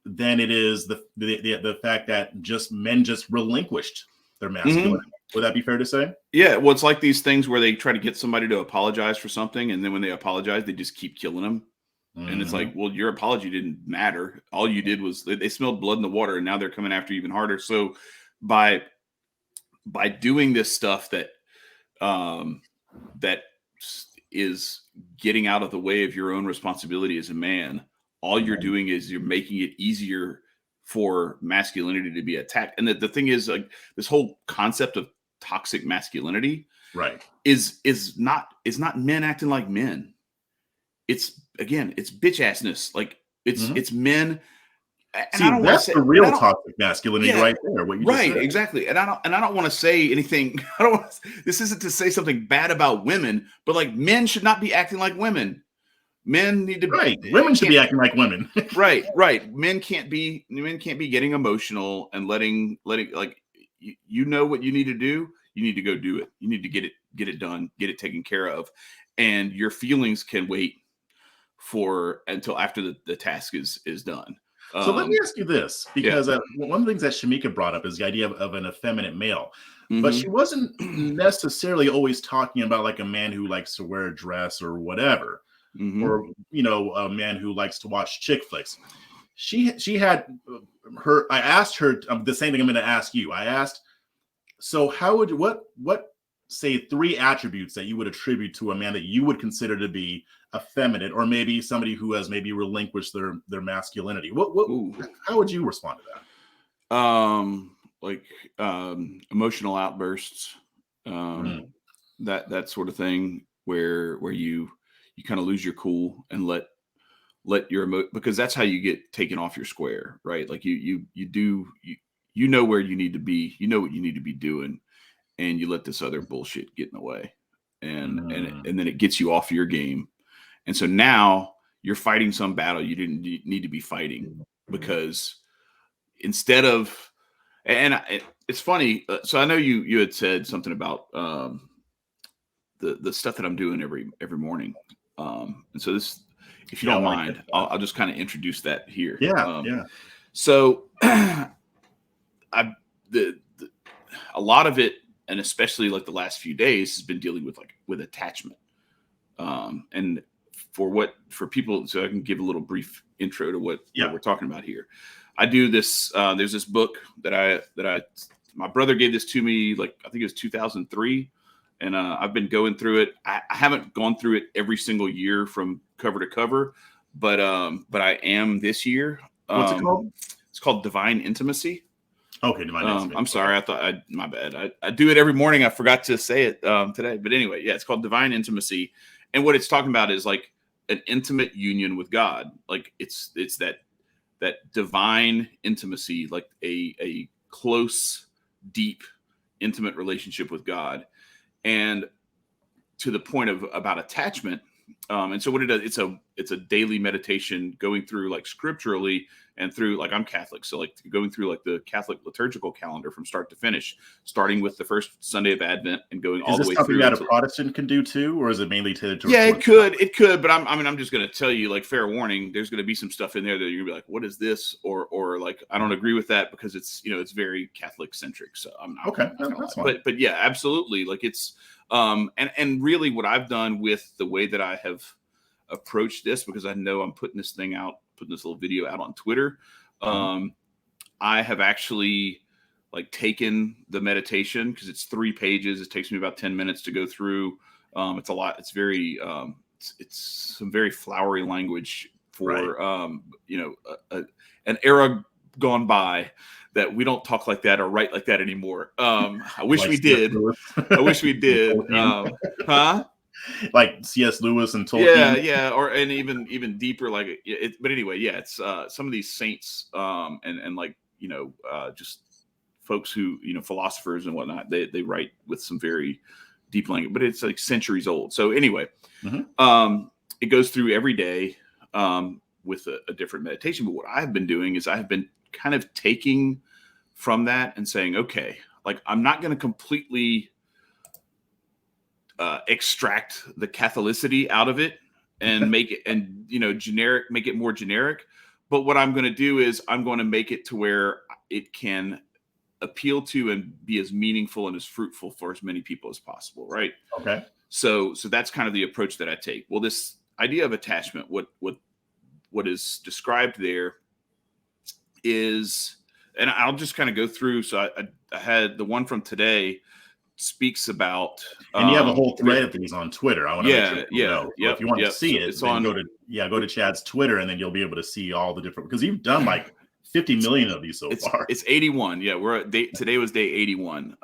than it is the fact that just men just relinquished their masculinity. Mm-hmm. Would that be fair to say? Yeah, well, it's like these things where they try to get somebody to apologize for something, and then when they apologize, they just keep killing them. Mm-hmm. And it's like, well, your apology didn't matter. All you did was they smelled blood in the water, and now they're coming after you even harder. So by doing this stuff that is getting out of the way of your own responsibility as a man, all you're doing is you're making it easier for masculinity to be attacked. And the thing is, like, this whole concept of toxic masculinity, right, is not men acting like men. It's bitch assness. Like it's men. And see, that's the real toxic masculinity right there. What you just said. Exactly. And I don't want to say anything. This isn't to say something bad about women, but like, men should not be acting like women. Men need to women should be acting like women. right. Men can't be getting emotional and letting like, you know what you need to do. You need to go do it. You need to get it done, get it taken care of. And your feelings can wait until after the task is done. So let me ask you this, because one of the things that Shamika brought up is the idea of an effeminate male. Mm-hmm. But she wasn't necessarily always talking about like a man who likes to wear a dress or whatever. Mm-hmm. Or, a man who likes to watch chick flicks. She had her, I asked her the same thing I'm going to ask you. I asked, so what say 3 attributes that you would attribute to a man that you would consider to be effeminate, or maybe somebody who has maybe relinquished their masculinity. How would you respond to that? Like emotional outbursts, that sort of thing, where you kind of lose your cool and let your because that's how you get taken off your square, right? Like you know where you need to be, you know what you need to be doing, and you let this other bullshit get in the way, and then it gets you off your game, and so now you're fighting some battle you didn't need to be fighting, because instead of, and it's funny. So I know you had said something about the stuff that I'm doing every morning, and so this, if you don't mind, I'll just kind of introduce that here. Yeah. So a lot of it, and especially like the last few days, has been dealing with attachment. And for people, so I can give a little brief intro to what we're talking about here. I do this. There's this book that my brother gave this to me, like I think it was 2003, and I've been going through it. I haven't gone through it every single year from cover to cover, but I am this year. What's it called? It's called Divine Intimacy. Okay, Divine Intimacy. I'm sorry. My bad. I do it every morning. I forgot to say it today, but anyway, yeah, it's called Divine Intimacy, and what it's talking about is like an intimate union with God. Like it's that divine intimacy, like a close, deep, intimate relationship with God, and to the point of about attachment. And so what it does, it's a daily meditation going through like scripturally and through, like, I'm Catholic, so like going through like the Catholic liturgical calendar from start to finish, starting with the first Sunday of Advent and going all the way through. Is this something that a Protestant can do too, or is it mainly tailored to? Yeah, it could, but I'm just going to tell you, like, fair warning, there's going to be some stuff in there that you're gonna be like, what is this, or like, I don't agree with that, because it's, it's very Catholic centric. So I'm not okay. That's fine. But yeah, absolutely, like it's and really what I've done with the way that I have approached this, because I know I'm putting this little video out on Twitter. I have actually like taken the meditation, because it's 3 pages. It takes me about 10 minutes to go through. It's a lot. It's very, it's some very flowery language for, an era gone by that we don't talk like that or write like that anymore. I wish we did. I wish we did. Like C.S. Lewis and Tolkien. Yeah, and even deeper, like it. But anyway, yeah, it's some of these saints, and like just folks who philosophers and whatnot. They write with some very deep language, but it's like centuries old. So anyway, it goes through every day with a different meditation. But what I've been doing is I have been kind of taking from that and saying, okay, like I'm not going to completely extract the Catholicity out of it and make it, and generic, make it more generic. But what I'm going to do is I'm going to make it to where it can appeal to and be as meaningful and as fruitful for as many people as possible, right? Okay. So that's kind of the approach that I take. Well, this idea of attachment, what is described there is, and I'll just kind of go through. So I had the one from today speaks about, and you have a whole thread of these on Twitter. I want to make sure people know. So if you want to see it, then go to Chad's Twitter, and then you'll be able to see all the different, because you've done like 50 million of these so far. It's 81. Yeah, today was day 81.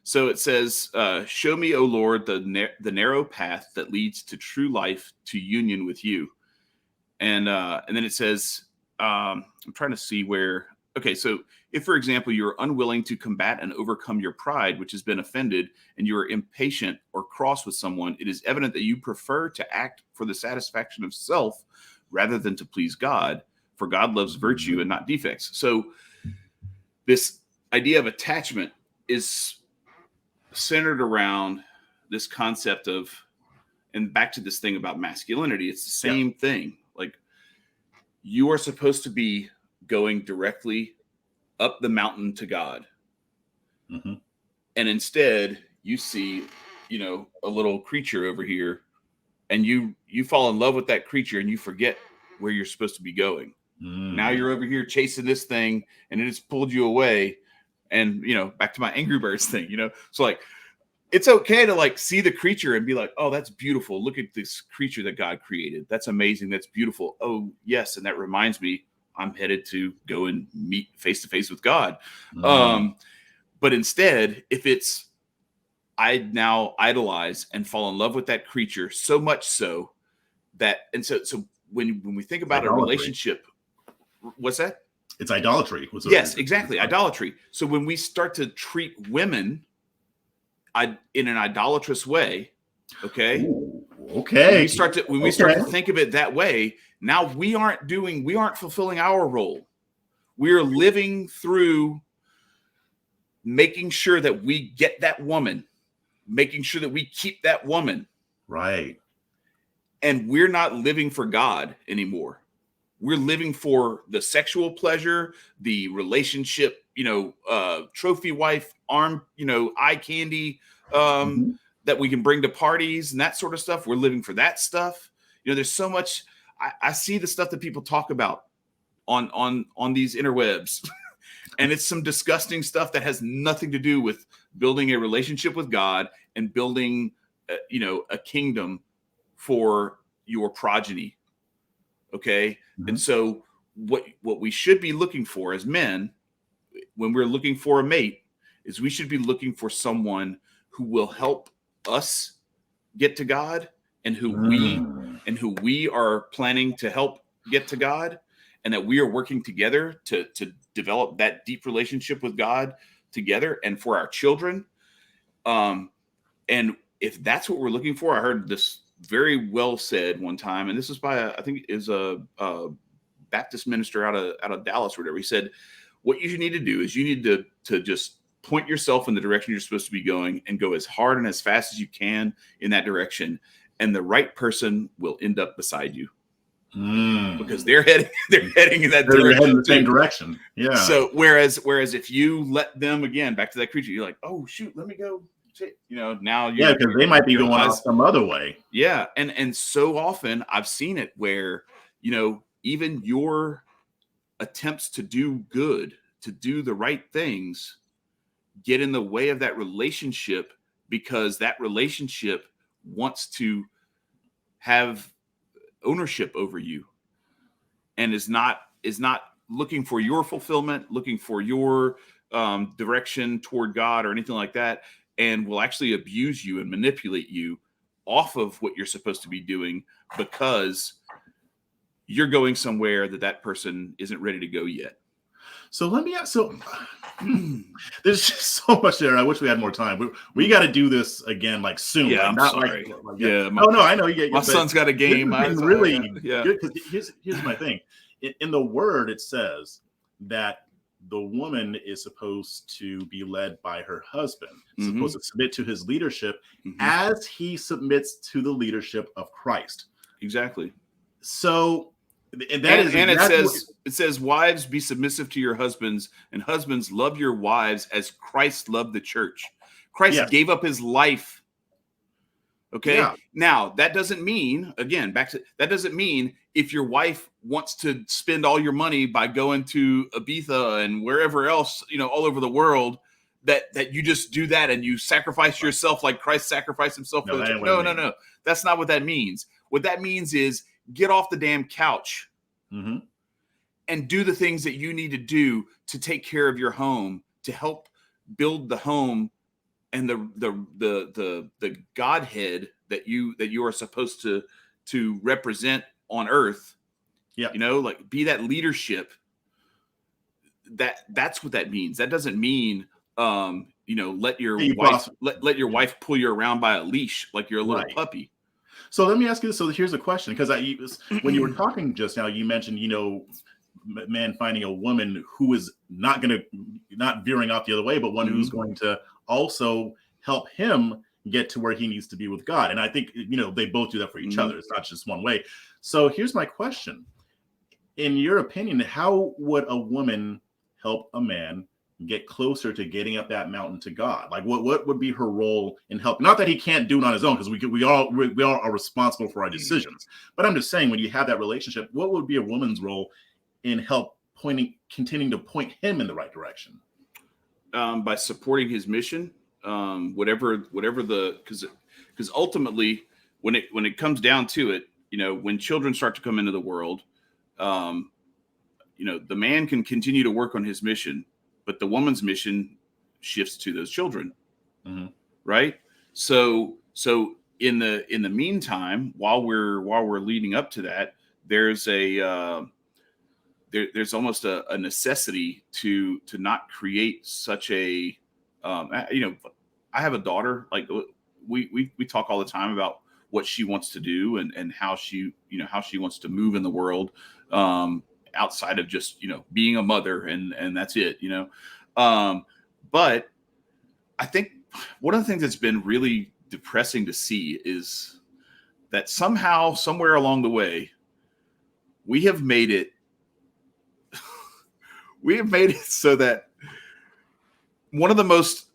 So it says, "Show me, O Lord, the narrow path that leads to true life, to union with you." And then it says, I'm trying to see where. Okay, so if, for example, you're unwilling to combat and overcome your pride, which has been offended, and you are impatient or cross with someone, it is evident that you prefer to act for the satisfaction of self rather than to please God, for God loves virtue and not defects. So this idea of attachment is centered around this concept of, and back to this thing about masculinity, it's the same thing. Like, you are supposed to be going directly up the mountain to God. And instead you see, a little creature over here, and you fall in love with that creature, and you forget where you're supposed to be going. Now you're over here chasing this thing, and it has pulled you away. And, back to my Angry Birds thing, so like, it's okay to like see the creature and be like, oh, that's beautiful. Look at this creature that God created. That's amazing. That's beautiful. Oh, yes. And that reminds me, I'm headed to go and meet face to face with God. But instead, if it's, I now idolize and fall in love with that creature so much so that, and so when we think about a relationship, what's that? It's idolatry. Yes, exactly. Idolatry. So when we start to treat women in an idolatrous way, okay? Ooh, okay. When we start to think of it that way, now we aren't fulfilling our role. We're living through making sure that we get that woman, making sure that we keep that woman. Right. And we're not living for God anymore. We're living for the sexual pleasure, the relationship, trophy wife, eye candy that we can bring to parties and that sort of stuff. We're living for that stuff. There's so much. I see the stuff that people talk about on these interwebs, and it's some disgusting stuff that has nothing to do with building a relationship with God and building, a kingdom for your progeny. Okay. Mm-hmm. And so what we should be looking for as men, when we're looking for a mate, is we should be looking for someone who will help us get to God and who we are planning to help get to God, and that we are working together to develop that deep relationship with God together and for our children. And if that's what we're looking for, I heard this very well said one time, and this is by I think is a Baptist minister out of Dallas or whatever. He said, what you need to do is you need to just point yourself in the direction you're supposed to be going and go as hard and as fast as you can in that direction, and the right person will end up beside you. Because they're heading in that direction. They're heading in the same direction. Yeah. So whereas if you let them, again, back to that creature, you're like, oh shoot, let me go. Now because they might be going off some other way. Yeah, and so often I've seen it where even your attempts to do good, to do the right things, get in the way of that relationship, because that relationship wants to have ownership over you and is not looking for your fulfillment, looking for your direction toward God or anything like that, and will actually abuse you and manipulate you off of what you're supposed to be doing because you're going somewhere that person isn't ready to go yet. So let me ask. So there's just so much there. I wish we had more time. We got to do this again, like soon. Yeah, like, I'm sorry. Yeah. No, I know you get. My son's got a game. Really good, because here's my thing. In the Word, it says that the woman is supposed to be led by her husband, supposed to submit to his leadership as he submits to the leadership of Christ. Exactly. So, it says, wives, be submissive to your husbands, and husbands, love your wives as Christ loved the church. Christ gave up his life. Okay. Yeah. Now that doesn't mean, again, that doesn't mean if your wife wants to spend all your money by going to Ibiza and wherever else, all over the world, that you just do that and you sacrifice yourself like Christ sacrificed himself. No. That's not what that means. What that means is get off the damn couch and do the things that you need to do to take care of your home, to help build the home and the Godhead that you are supposed to represent on earth. Yeah. Like be that leadership. That's what that means. That doesn't mean let your wife pull you around by a leash like you're a little puppy. So let me ask you this. So here's a question, because when you were talking just now, you mentioned, man finding a woman who is not veering off the other way, but one who's going to also help him get to where he needs to be with God. And I think, they both do that for each other. It's not just one way. So here's my question. In your opinion, how would a woman help a man get closer to getting up that mountain to God? Like what would be her role in help? Not that he can't do it on his own, because we all are responsible for our decisions. But I'm just saying, when you have that relationship, what would be a woman's role in continuing to point him in the right direction? By supporting his mission, whatever the, because ultimately when it comes down to it, when children start to come into the world, the man can continue to work on his mission, but the woman's mission shifts to those children. Mm-hmm. Right. So in the meantime, while we're leading up to that, there's there's almost a necessity to not create such a, I have a daughter, like we talk all the time about what she wants to do and how she wants to move in the world, outside of just, being a mother and that's it, but I think one of the things that's been really depressing to see is that somehow, somewhere along the way, we have made it so that one of the most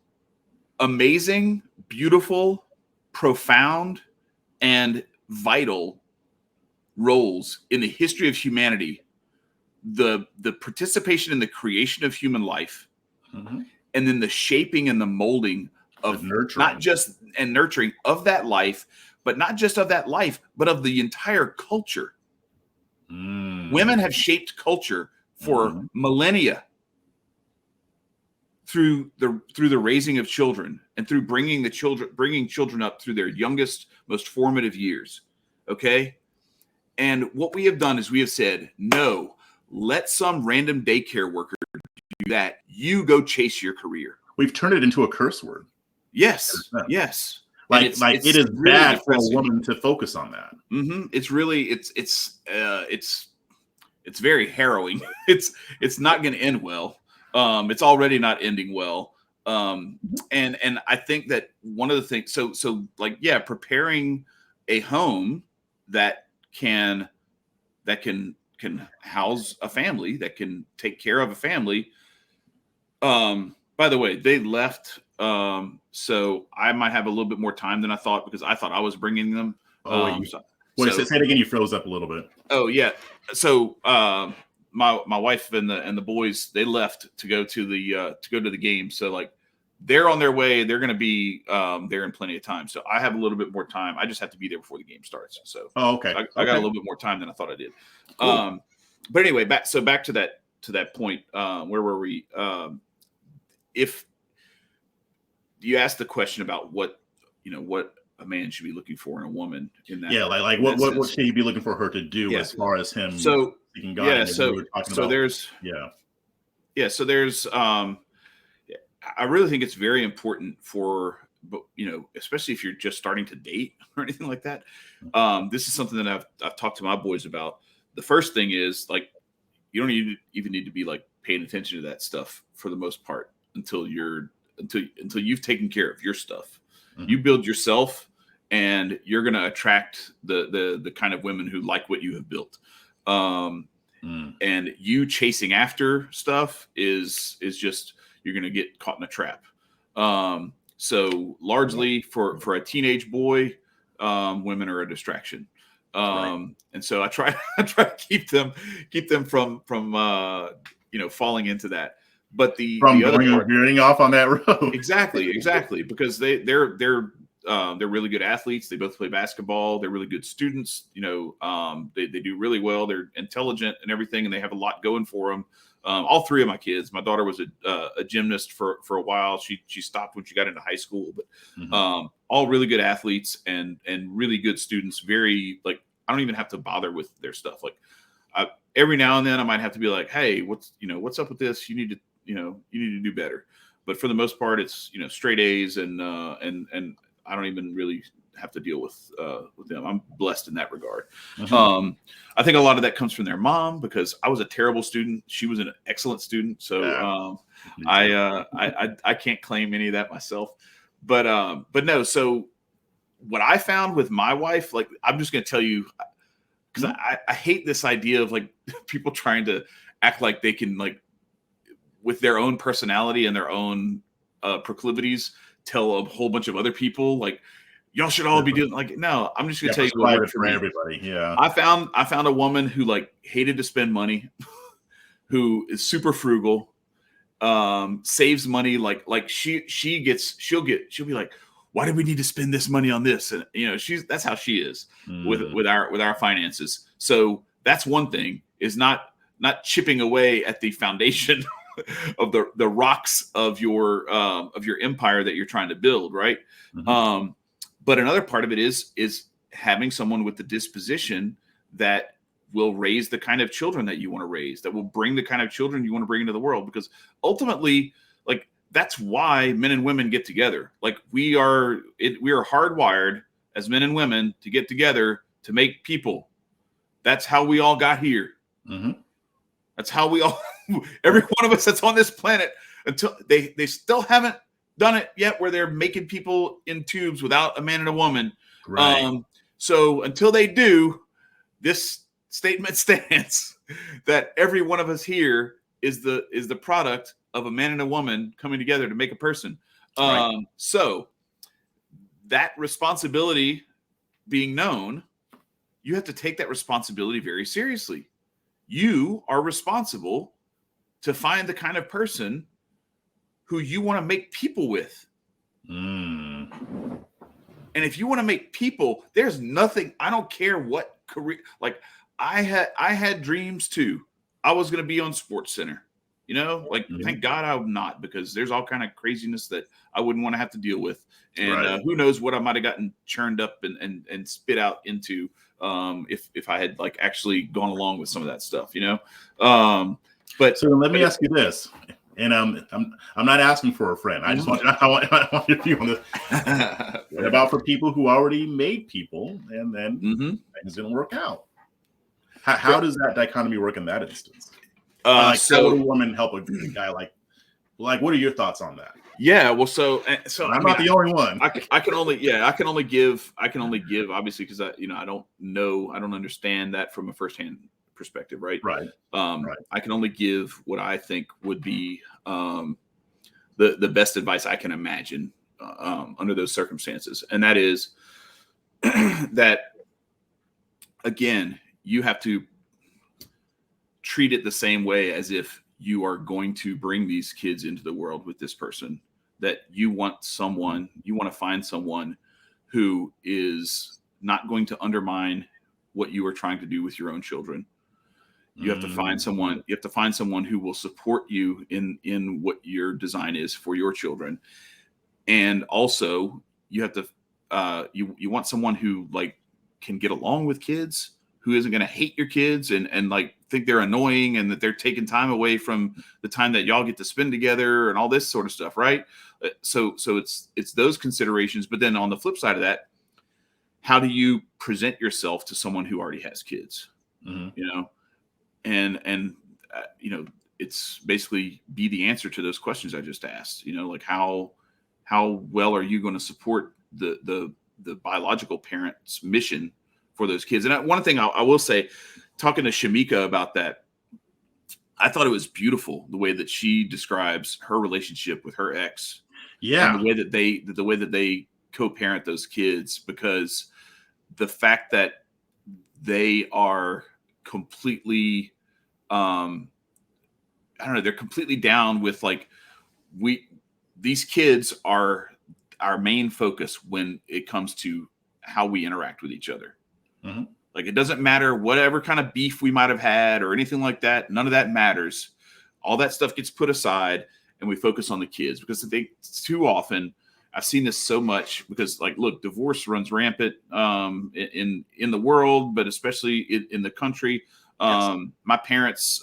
amazing, beautiful, profound, and vital roles in the history of humanity, the participation in the creation of human life, mm-hmm. and then the shaping and the molding of nurturing of that life, but not just of that life, but of the entire culture. Women have shaped culture for millennia through the raising of children and through bringing children up through their youngest, most formative years. Okay. And what we have done is we have said, no, let some random daycare worker do that. You go chase your career. We've turned it into a curse word. Yes. Yes. Like it is really bad for a woman to focus on that. Mm-hmm. It's really, it's very harrowing. It's not going to end well. It's already not ending well. And I think that one of the things, so like, yeah, preparing a home that can house a family, that can take care of a family. By the way, they left. So I might have a little bit more time than I thought, because I thought I was bringing them. Say it again. You froze up a little bit. Oh yeah. So my wife and the boys, they left to go to the game. So like they're on their way. They're going to be there in plenty of time. So I have a little bit more time. I just have to be there before the game starts. So okay. I got a little bit more time than I thought I did. Cool. But anyway, back to that point. Where were we? If you asked the question about what a man should be looking for in a woman, in that, like what should he be looking for her to do, as far as him seeking God? Yeah, so there's I really think it's very important for, especially if you're just starting to date or anything like that. This is something that I've talked to my boys about. The first thing is, like, you don't even need to be like paying attention to that stuff for the most part until you've taken care of your stuff. Mm-hmm. You build yourself, and you're going to attract the kind of women who like what you have built. And you chasing after stuff is just, you're going to get caught in a trap. So largely for a teenage boy, women are a distraction. And so I try to keep them from falling into that. But the other part, veering off on that road. Exactly, because they're really good athletes. They both play basketball. They're really good students. They do really well. They're intelligent and everything, and they have a lot going for them. All three of my kids. My daughter was a gymnast for a while. She stopped when she got into high school, but all really good athletes and really good students. Very, like, I don't even have to bother with their stuff. Like, every now and then I might have to be like, hey, what's up with this? You need to do better. But for the most part, it's straight A's, and I don't even really have to deal with them. I'm blessed in that regard. I think a lot of that comes from their mom, because I was a terrible student. She was an excellent student. So I can't claim any of that myself. But no. So what I found with my wife, like, I'm just going to tell you, because I hate this idea of like people trying to act like they can, like, with their own personality and their own proclivities, tell a whole bunch of other people, like, y'all should all be doing, like, no, I'm just going to tell you what worked for everybody. Yeah. I found a woman who, like, hated to spend money, who is super frugal, saves money. Like she'll be like, why do we need to spend this money on this? And that's how she is with our finances. So that's one thing, is not chipping away at the foundation of the rocks of your empire that you're trying to build, right? But another part of it is having someone with the disposition that will raise the kind of children that you want to raise, that will bring the kind of children you want to bring into the world. Because ultimately, like, that's why men and women get together. Like, we are hardwired as men and women to get together to make people. That's how we all got here. That's how we all, every one of us that's on this planet, until they still haven't done it yet, where they're making people in tubes without a man and a woman. Right. So until they do, this statement stands that every one of us here is the product of a man and a woman coming together to make a person. Right. So that responsibility being known, you have to take that responsibility very seriously. You are responsible to find the kind of person who you want to make people with. And if you want to make people, there's nothing, I don't care what career, like I had dreams too. I was going to be on Sports Center, thank God I'm not, because there's all kind of craziness that I wouldn't want to have to deal with. And who knows what I might've gotten churned up and spit out into, if I had like actually gone along with some of that stuff, but so let me ask you this. And I'm not asking for a friend. I just want your view on this. What about for people who already made people and then things didn't work out? How does that dichotomy work in that instance? How would a woman help a guy like? What are your thoughts on that? Yeah, well, so I'm not the only one. I can only give obviously, because I don't understand that from a firsthand perspective, right? Right. I can only give what I think would be the best advice I can imagine under those circumstances, and that is that, again, you have to treat it the same way as if you are going to bring these kids into the world with this person. That you want to find someone who is not going to undermine what you are trying to do with your own children. You have to find someone. You have to find someone who will support you in what your design is for your children, and also you have to you want someone who like can get along with kids, who isn't going to hate your kids and like think they're annoying and that they're taking time away from the time that y'all get to spend together and all this sort of stuff, right? So it's those considerations. But then on the flip side of that, how do you present yourself to someone who already has kids? And it's basically be the answer to those questions I just asked. Like how well are you going to support the biological parent's mission for those kids? And one thing I will say, talking to Shamika about that, I thought it was beautiful the way that she describes her relationship with her ex. Yeah, and the way that they co-parent those kids, because the fact that they are completely, they're completely down with like these kids are our main focus when it comes to how we interact with each other. Like, it doesn't matter whatever kind of beef we might have had or anything like that. None of that matters. All that stuff gets put aside and we focus on the kids, because I think too often I've seen this so much, because like, look, divorce runs rampant in the world, but especially in the country. Yes. My parents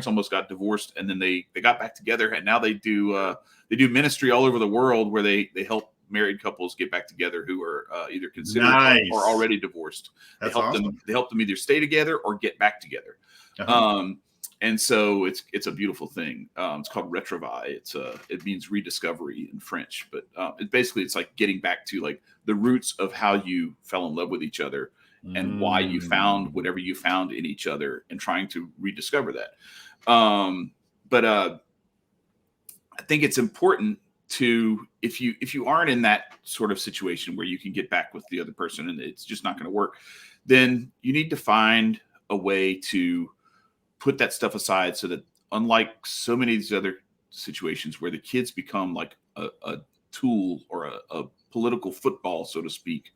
almost got divorced, and then they got back together, and now they do ministry all over the world where they help married couples get back together who are either considered or already divorced. That's awesome. They help them either stay together or get back together. And so it's a beautiful thing. It's called retrouvaille. It means rediscovery in French, but it's like getting back to like the roots of how you fell in love with each other and why you found whatever you found in each other, and trying to rediscover that. But I think it's important to, if you aren't in that sort of situation where you can get back with the other person and it's just not going to work, then you need to find a way to put that stuff aside so that unlike so many of these other situations where the kids become like a tool or a political football, so to speak,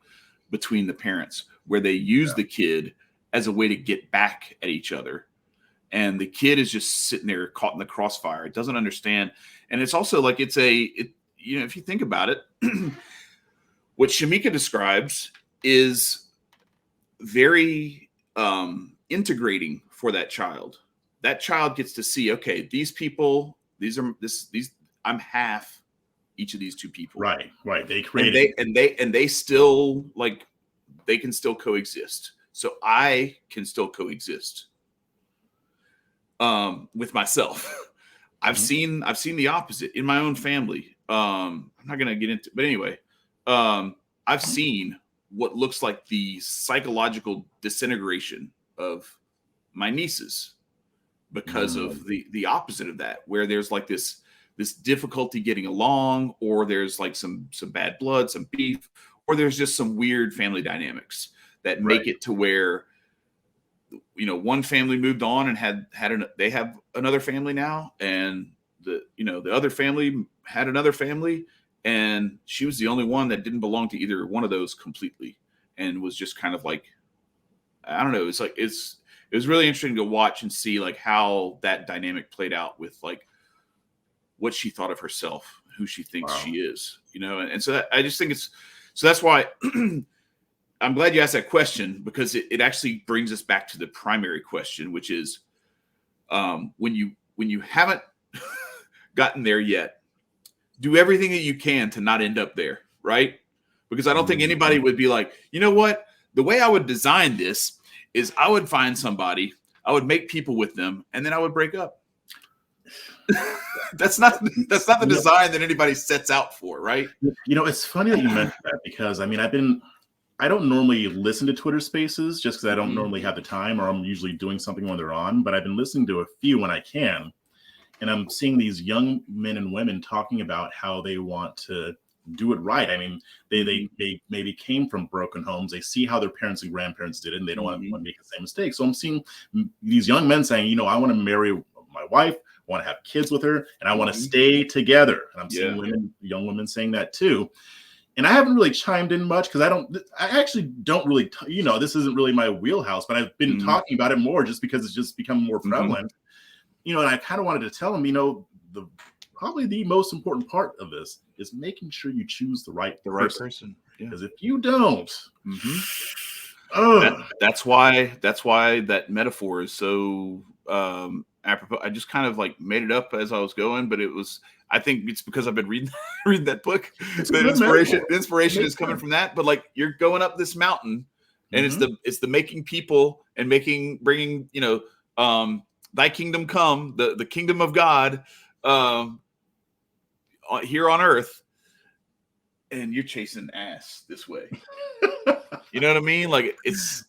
between the parents, where they use the kid as a way to get back at each other. And the kid is just sitting there caught in the crossfire. It doesn't understand. And it's also like if you think about it, what Shamika describes is very integrating for that child. That child gets to see, okay, these people, I'm half each of these two people. Right. They created and they still like they can still coexist. So I can still coexist with myself. I've seen the opposite in my own family. I'm not gonna get into, but anyway, I've seen what looks like the psychological disintegration of my nieces because of the opposite of that, where there's like this difficulty getting along, or there's like some bad blood, some beef, or there's just some weird family dynamics that make it to where, you know, one family moved on and they have another family now, and the other family had another family, and she was the only one that didn't belong to either one of those completely, and was just kind of like, I don't know. It's like, it was really interesting to watch and see like how that dynamic played out with like what she thought of herself, who she thinks she is, you know? And so I just think so that's why I'm glad you asked that question, because it actually brings us back to the primary question, which is when you haven't gotten there yet, do everything that you can to not end up there, right? Because I don't think anybody would be like, you know what? The way I would design this is I would find somebody, I would make people with them, and then I would break up. That's not the design that anybody sets out for, right? You know, it's funny that you mentioned that, because I mean, I don't normally listen to Twitter Spaces just because I don't normally have the time, or I'm usually doing something when they're on, but I've been listening to a few when I can. And I'm seeing these young men and women talking about how they want to do it right. I mean, they maybe came from broken homes. They see how their parents and grandparents did it, and they don't want to make the same mistake. So I'm seeing these young men saying, you know, I want to marry my wife, I want to have kids with her, and I want to stay together. And I'm seeing young women saying that too. And I haven't really chimed in much because I actually don't really, this isn't really my wheelhouse, but I've been talking about it more just because it's just become more prevalent. You know, and I kind of wanted to tell them, you know, probably the most important part of this is making sure you choose the right person. Because if you don't, that's why that metaphor is so apropos. I just kind of like made it up as I was going, but I think it's because I've been reading that book. The inspiration is coming from that. But like, you're going up this mountain, and it's the making people and bringing, you know, thy kingdom come, the kingdom of God here on earth, and you're chasing ass this way. You know what I mean? Like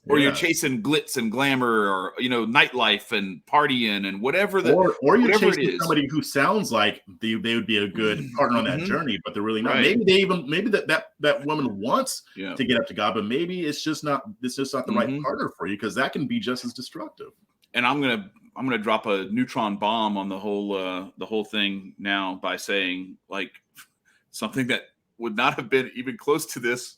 or you're chasing glitz and glamour, or, you know, nightlife and partying and whatever or you're chasing somebody who sounds like they would be a good partner on that journey, but they're really not. Right. Maybe that woman wants to get up to God, but maybe it's just not the right partner for you, because that can be just as destructive. And I'm gonna drop a neutron bomb on the whole thing now by saying, like, something that would not have been even close to this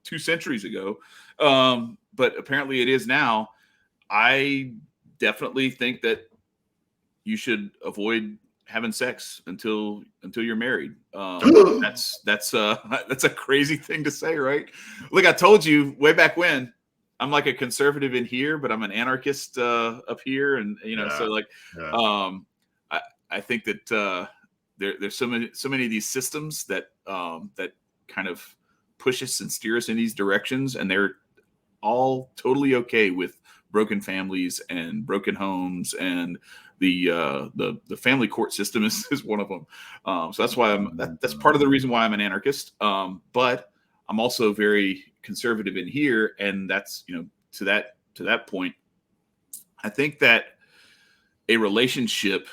2 centuries ago, but apparently it is now. I definitely think that you should avoid having sex until you're married. That's a crazy thing to say, right? Look, I told you way back when, I'm like a conservative in here, but I'm an anarchist up here, and so like, I think that there's so many of these systems that kind of push us and steer us in these directions, and they're all totally okay with broken families and broken homes, and the family court system is one of them. So that's why that's part of the reason why I'm an anarchist. But I'm also very conservative in here, and that's, to that point, I think that a relationship,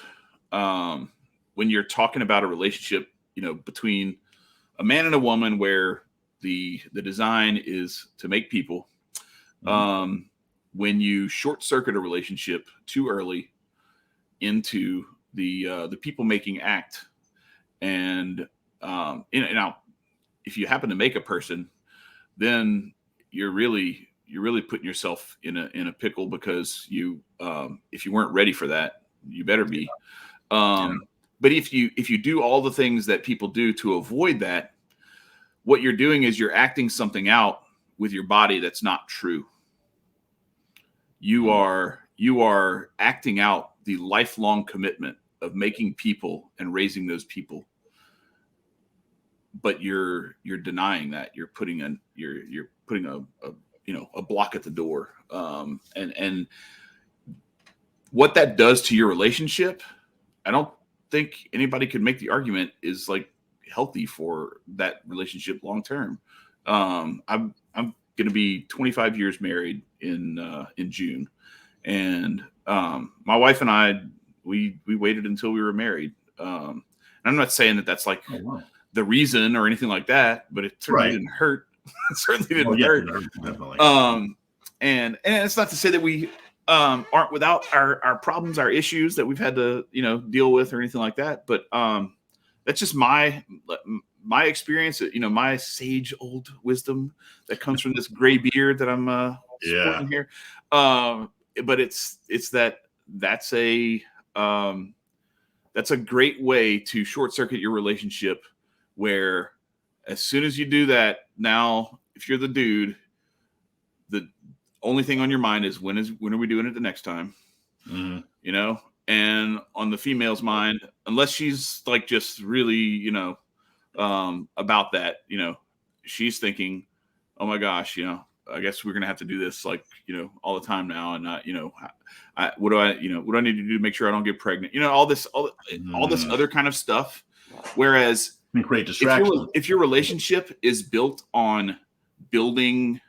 when you're talking about a relationship, between a man and a woman, where the design is to make people, when you short circuit a relationship too early, into the people making act. And now, if you happen to make a person, then you're really putting yourself in a pickle, because you if you weren't ready for that, you better be. But if you do all the things that people do to avoid that, what you're doing is you're acting something out with your body that's not true. You are acting out the lifelong commitment of making people and raising those people, but you're denying that. You're putting a block at the door, and what that does to your relationship, I don't think anybody could make the argument is like healthy for that relationship long term. I'm going to be 25 years married in June, and my wife and I we waited until we were married. And I'm not saying that that's like the reason or anything like that, but it certainly didn't hurt. It certainly didn't hurt. Definitely. And it's not to say that we aren't without our problems, our issues that we've had to deal with or anything like that. But that's just my experience. My sage old wisdom that comes from this gray beard that I'm sporting here. But that's a great way to short circuit your relationship, where as soon as you do that, now if you're the dude, the only thing on your mind is when are we doing it the next time? And on the female's mind, unless she's like just really about that, she's thinking, oh my gosh, I guess we're gonna have to do this like all the time now, and not what do I need to do to make sure I don't get pregnant? All this other kind of stuff. Whereas great distraction. If your relationship is built on building,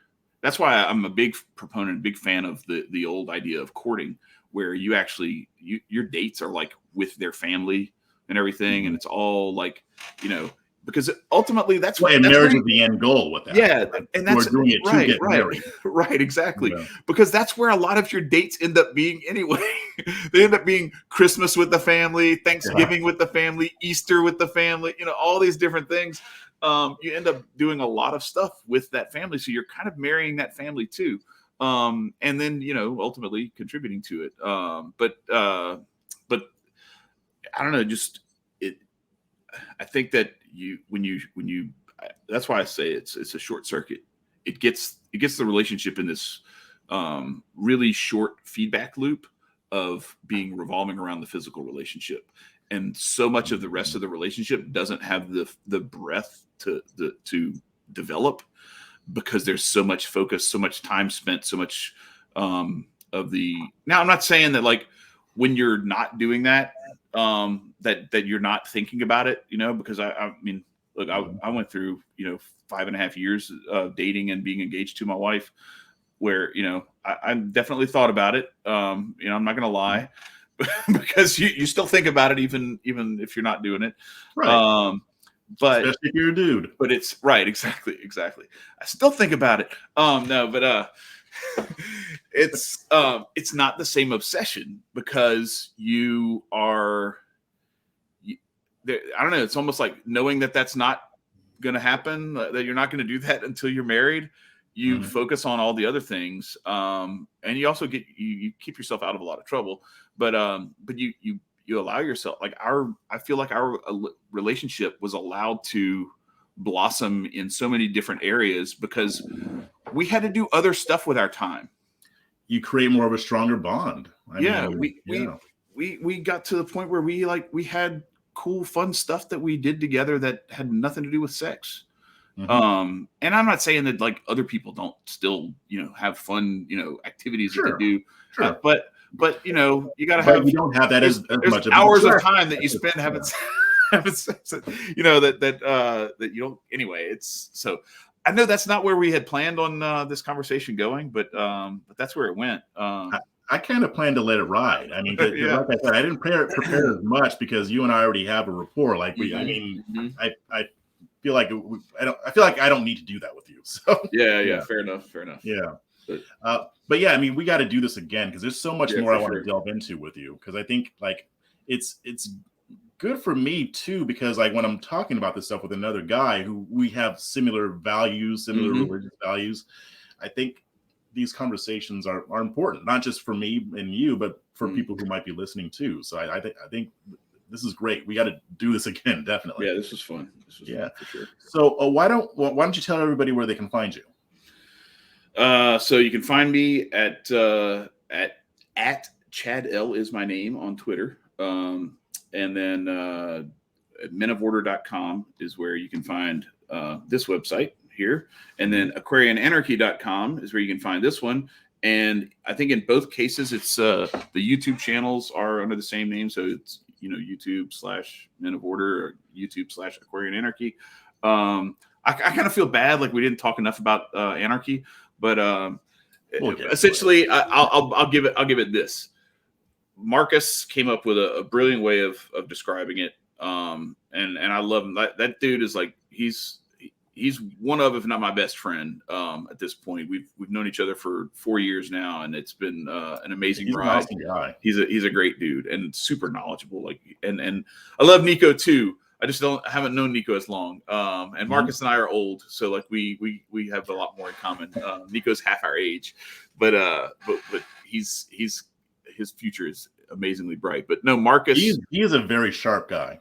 that's why I'm a big proponent, big fan of the old idea of courting, where you actually your dates are like with their family and everything, and it's all like because ultimately that's why marriage is the end goal with that. Yeah, and that's doing it to get married. Right, exactly. Yeah. Because that's where a lot of your dates end up being anyway. They end up being Christmas with the family, Thanksgiving with the family, Easter with the family, all these different things. You end up doing a lot of stuff with that family. So you're kind of marrying that family too. And then, ultimately contributing to it. But I don't know, I think that when you that's why I say it's a short circuit. It gets the relationship in this really short feedback loop of being revolving around the physical relationship, and so much of the rest of the relationship doesn't have the breadth to develop, because there's so much focus, so much time spent, so much of the. Now, I'm not saying that like when you're not doing that, that you're not thinking about it, because I mean, look, I went through 5.5 years of dating and being engaged to my wife, where I definitely thought about it. I'm not gonna lie, because you still think about it even if you're not doing it, right? But especially if you're a dude. But it's right, exactly. I still think about it. No, but it's not the same obsession, because you are. I don't know. It's almost like knowing that that's not going to happen, that you're not going to do that until you're married. You focus on all the other things, and you also you keep yourself out of a lot of trouble. But you allow yourself, like I feel like our relationship was allowed to blossom in so many different areas because we had to do other stuff with our time. You create more of a stronger bond. We got to the point where we had cool, fun stuff that we did together that had nothing to do with sex. And I'm not saying that like other people don't still, have fun, activities that they do. Sure. But you gotta have. You don't have that as much hours of time that you spend having sex. That you don't. Anyway, it's so. I know that's not where we had planned on this conversation going, but that's where it went. I kind of planned to let it ride. I mean, like I said, I didn't prepare as much because you and I already have a rapport. Like I feel like I don't need to do that with you. So yeah. Fair enough. Yeah. But yeah, I mean, we got to do this again because there's so much more I want to sure. delve into with you. Because I think like it's good for me too, because like when I'm talking about this stuff with another guy who we have similar values, similar religious values, I think these conversations are important, not just for me and you, but for people who might be listening too. So I think this is great. We got to do this again, definitely. Yeah, this was fun. Fun for sure. So why don't you tell everybody where they can find you? So you can find me at Chad L is my name on Twitter. And then menoforder.com is where you can find this website here. And then aquariananarchy.com is where you can find this one. And I think in both cases, it's the YouTube channels are under the same name. So it's, YouTube/Men of Order or YouTube/Aquarian Anarchy. I kind of feel bad, like we didn't talk enough about Anarchy, but essentially, I'll give it this. Marcus came up with a brilliant way of describing it, and I love him. That dude is like he's one of, if not my best friend at this point. We've known each other for 4 years now, and it's been an amazing ride. An awesome guy. He's a great dude and super knowledgeable. Like and I love Nico too. I just haven't known Nico as long. And Marcus and I are old, so like we have a lot more in common. Nico's half our age, but his future is amazingly bright. But no, Marcus, he is a very sharp guy.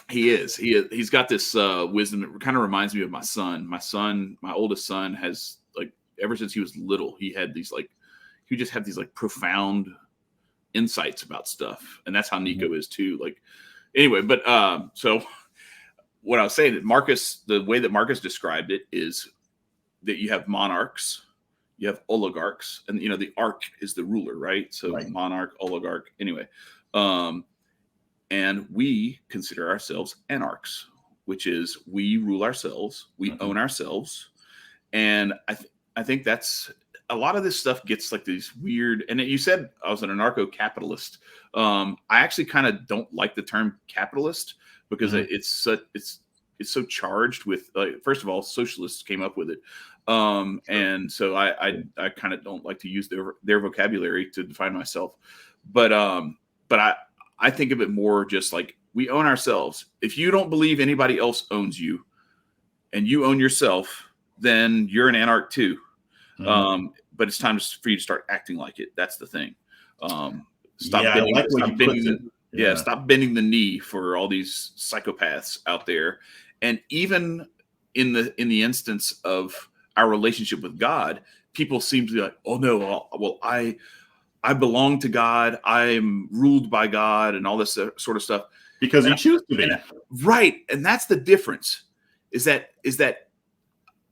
He is. He's got this wisdom. It kind of reminds me of my son. My oldest son has, like, ever since he was little, he just had these like profound insights about stuff, and that's how Nico is too. Like, anyway, but so what I was saying, that Marcus, the way that Marcus described it is that you have monarchs, you have oligarchs, and the arch is the ruler, right? So monarch, oligarch. Anyway, and we consider ourselves anarchs, which is we rule ourselves, we own ourselves, and I think that's a lot of this stuff gets like these weird. And you said I was an anarcho-capitalist. I actually kind of don't like the term capitalist because it's so charged with, like, first of all, socialists came up with it, and so I kind of don't like to use their vocabulary to define myself, but I think of it more just like we own ourselves. If you don't believe anybody else owns you, and you own yourself, then you're an anarch too. But it's time for you to start acting like it. That's the thing. Stop bending the knee for all these psychopaths out there. And even in the instance of our relationship with God, people seem to be like, oh no, well, I belong to God. I'm ruled by God and all this sort of stuff. Because you choose to be. Right. And that's the difference is that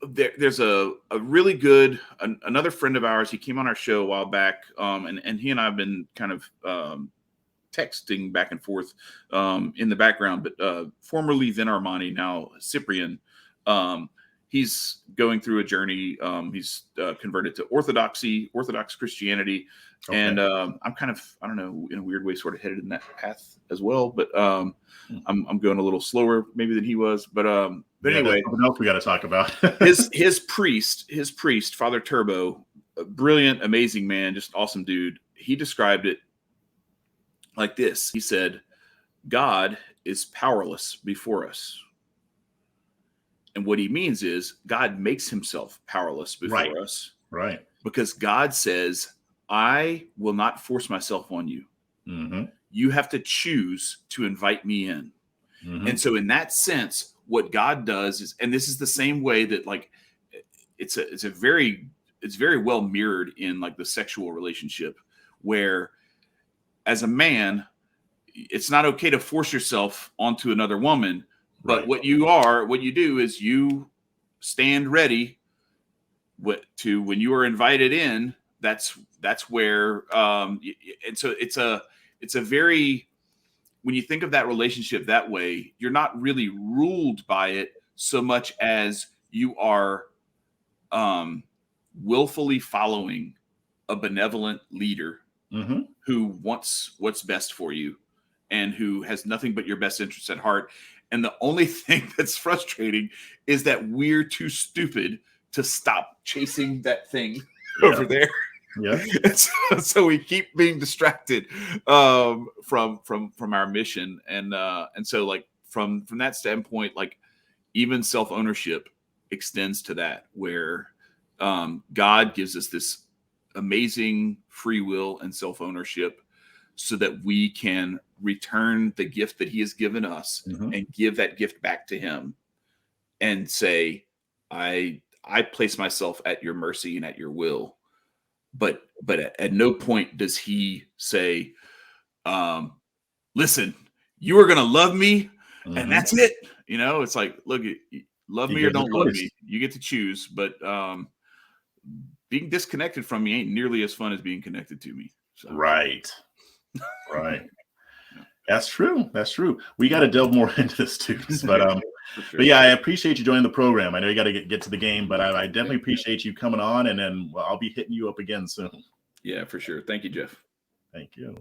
there's a really good, another friend of ours, he came on our show a while back, and he and I have been kind of texting back and forth in the background, but formerly Vin Armani, now Cyprian, he's going through a journey. He's converted to Orthodox Christianity. Okay. And I'm kind of, I don't know, in a weird way, sort of headed in that path as well. But I'm going a little slower maybe than he was. But anyway, something else we got to talk about. his priest, Father Turbo, a brilliant, amazing man, just awesome dude. He described it like this. He said, God is powerless before us. And what he means is God makes himself powerless before us. Right. Because God says, I will not force myself on you. You have to choose to invite me in. And so in that sense, what God does is, and this is the same way that, like, it's very well mirrored in like the sexual relationship, where as a man, it's not okay to force yourself onto another woman. But what you do is you stand ready when you are invited in. That's where, and so it's a very, when you think of that relationship that way, you're not really ruled by it so much as you are willfully following a benevolent leader who wants what's best for you and who has nothing but your best interests at heart. And the only thing that's frustrating is that we're too stupid to stop chasing that thing over there. Yeah. So we keep being distracted from our mission, and so like from that standpoint, like even self-ownership extends to that, where God gives us this amazing free will and self-ownership so that we can return the gift that he has given us and give that gift back to him and say, I place myself at your mercy and at your will. But at no point does he say, listen, you are going to love me and that's it. You know, it's like, look, love me or don't love me. You get to choose. But being disconnected from me ain't nearly as fun as being connected to me. So. Right. That's true. We got to delve more into this too. But sure. But yeah, I appreciate you joining the program. I know you got to get to the game, but I definitely appreciate you coming on, and then I'll be hitting you up again soon. Yeah, for sure. Thank you, Jeff. Thank you.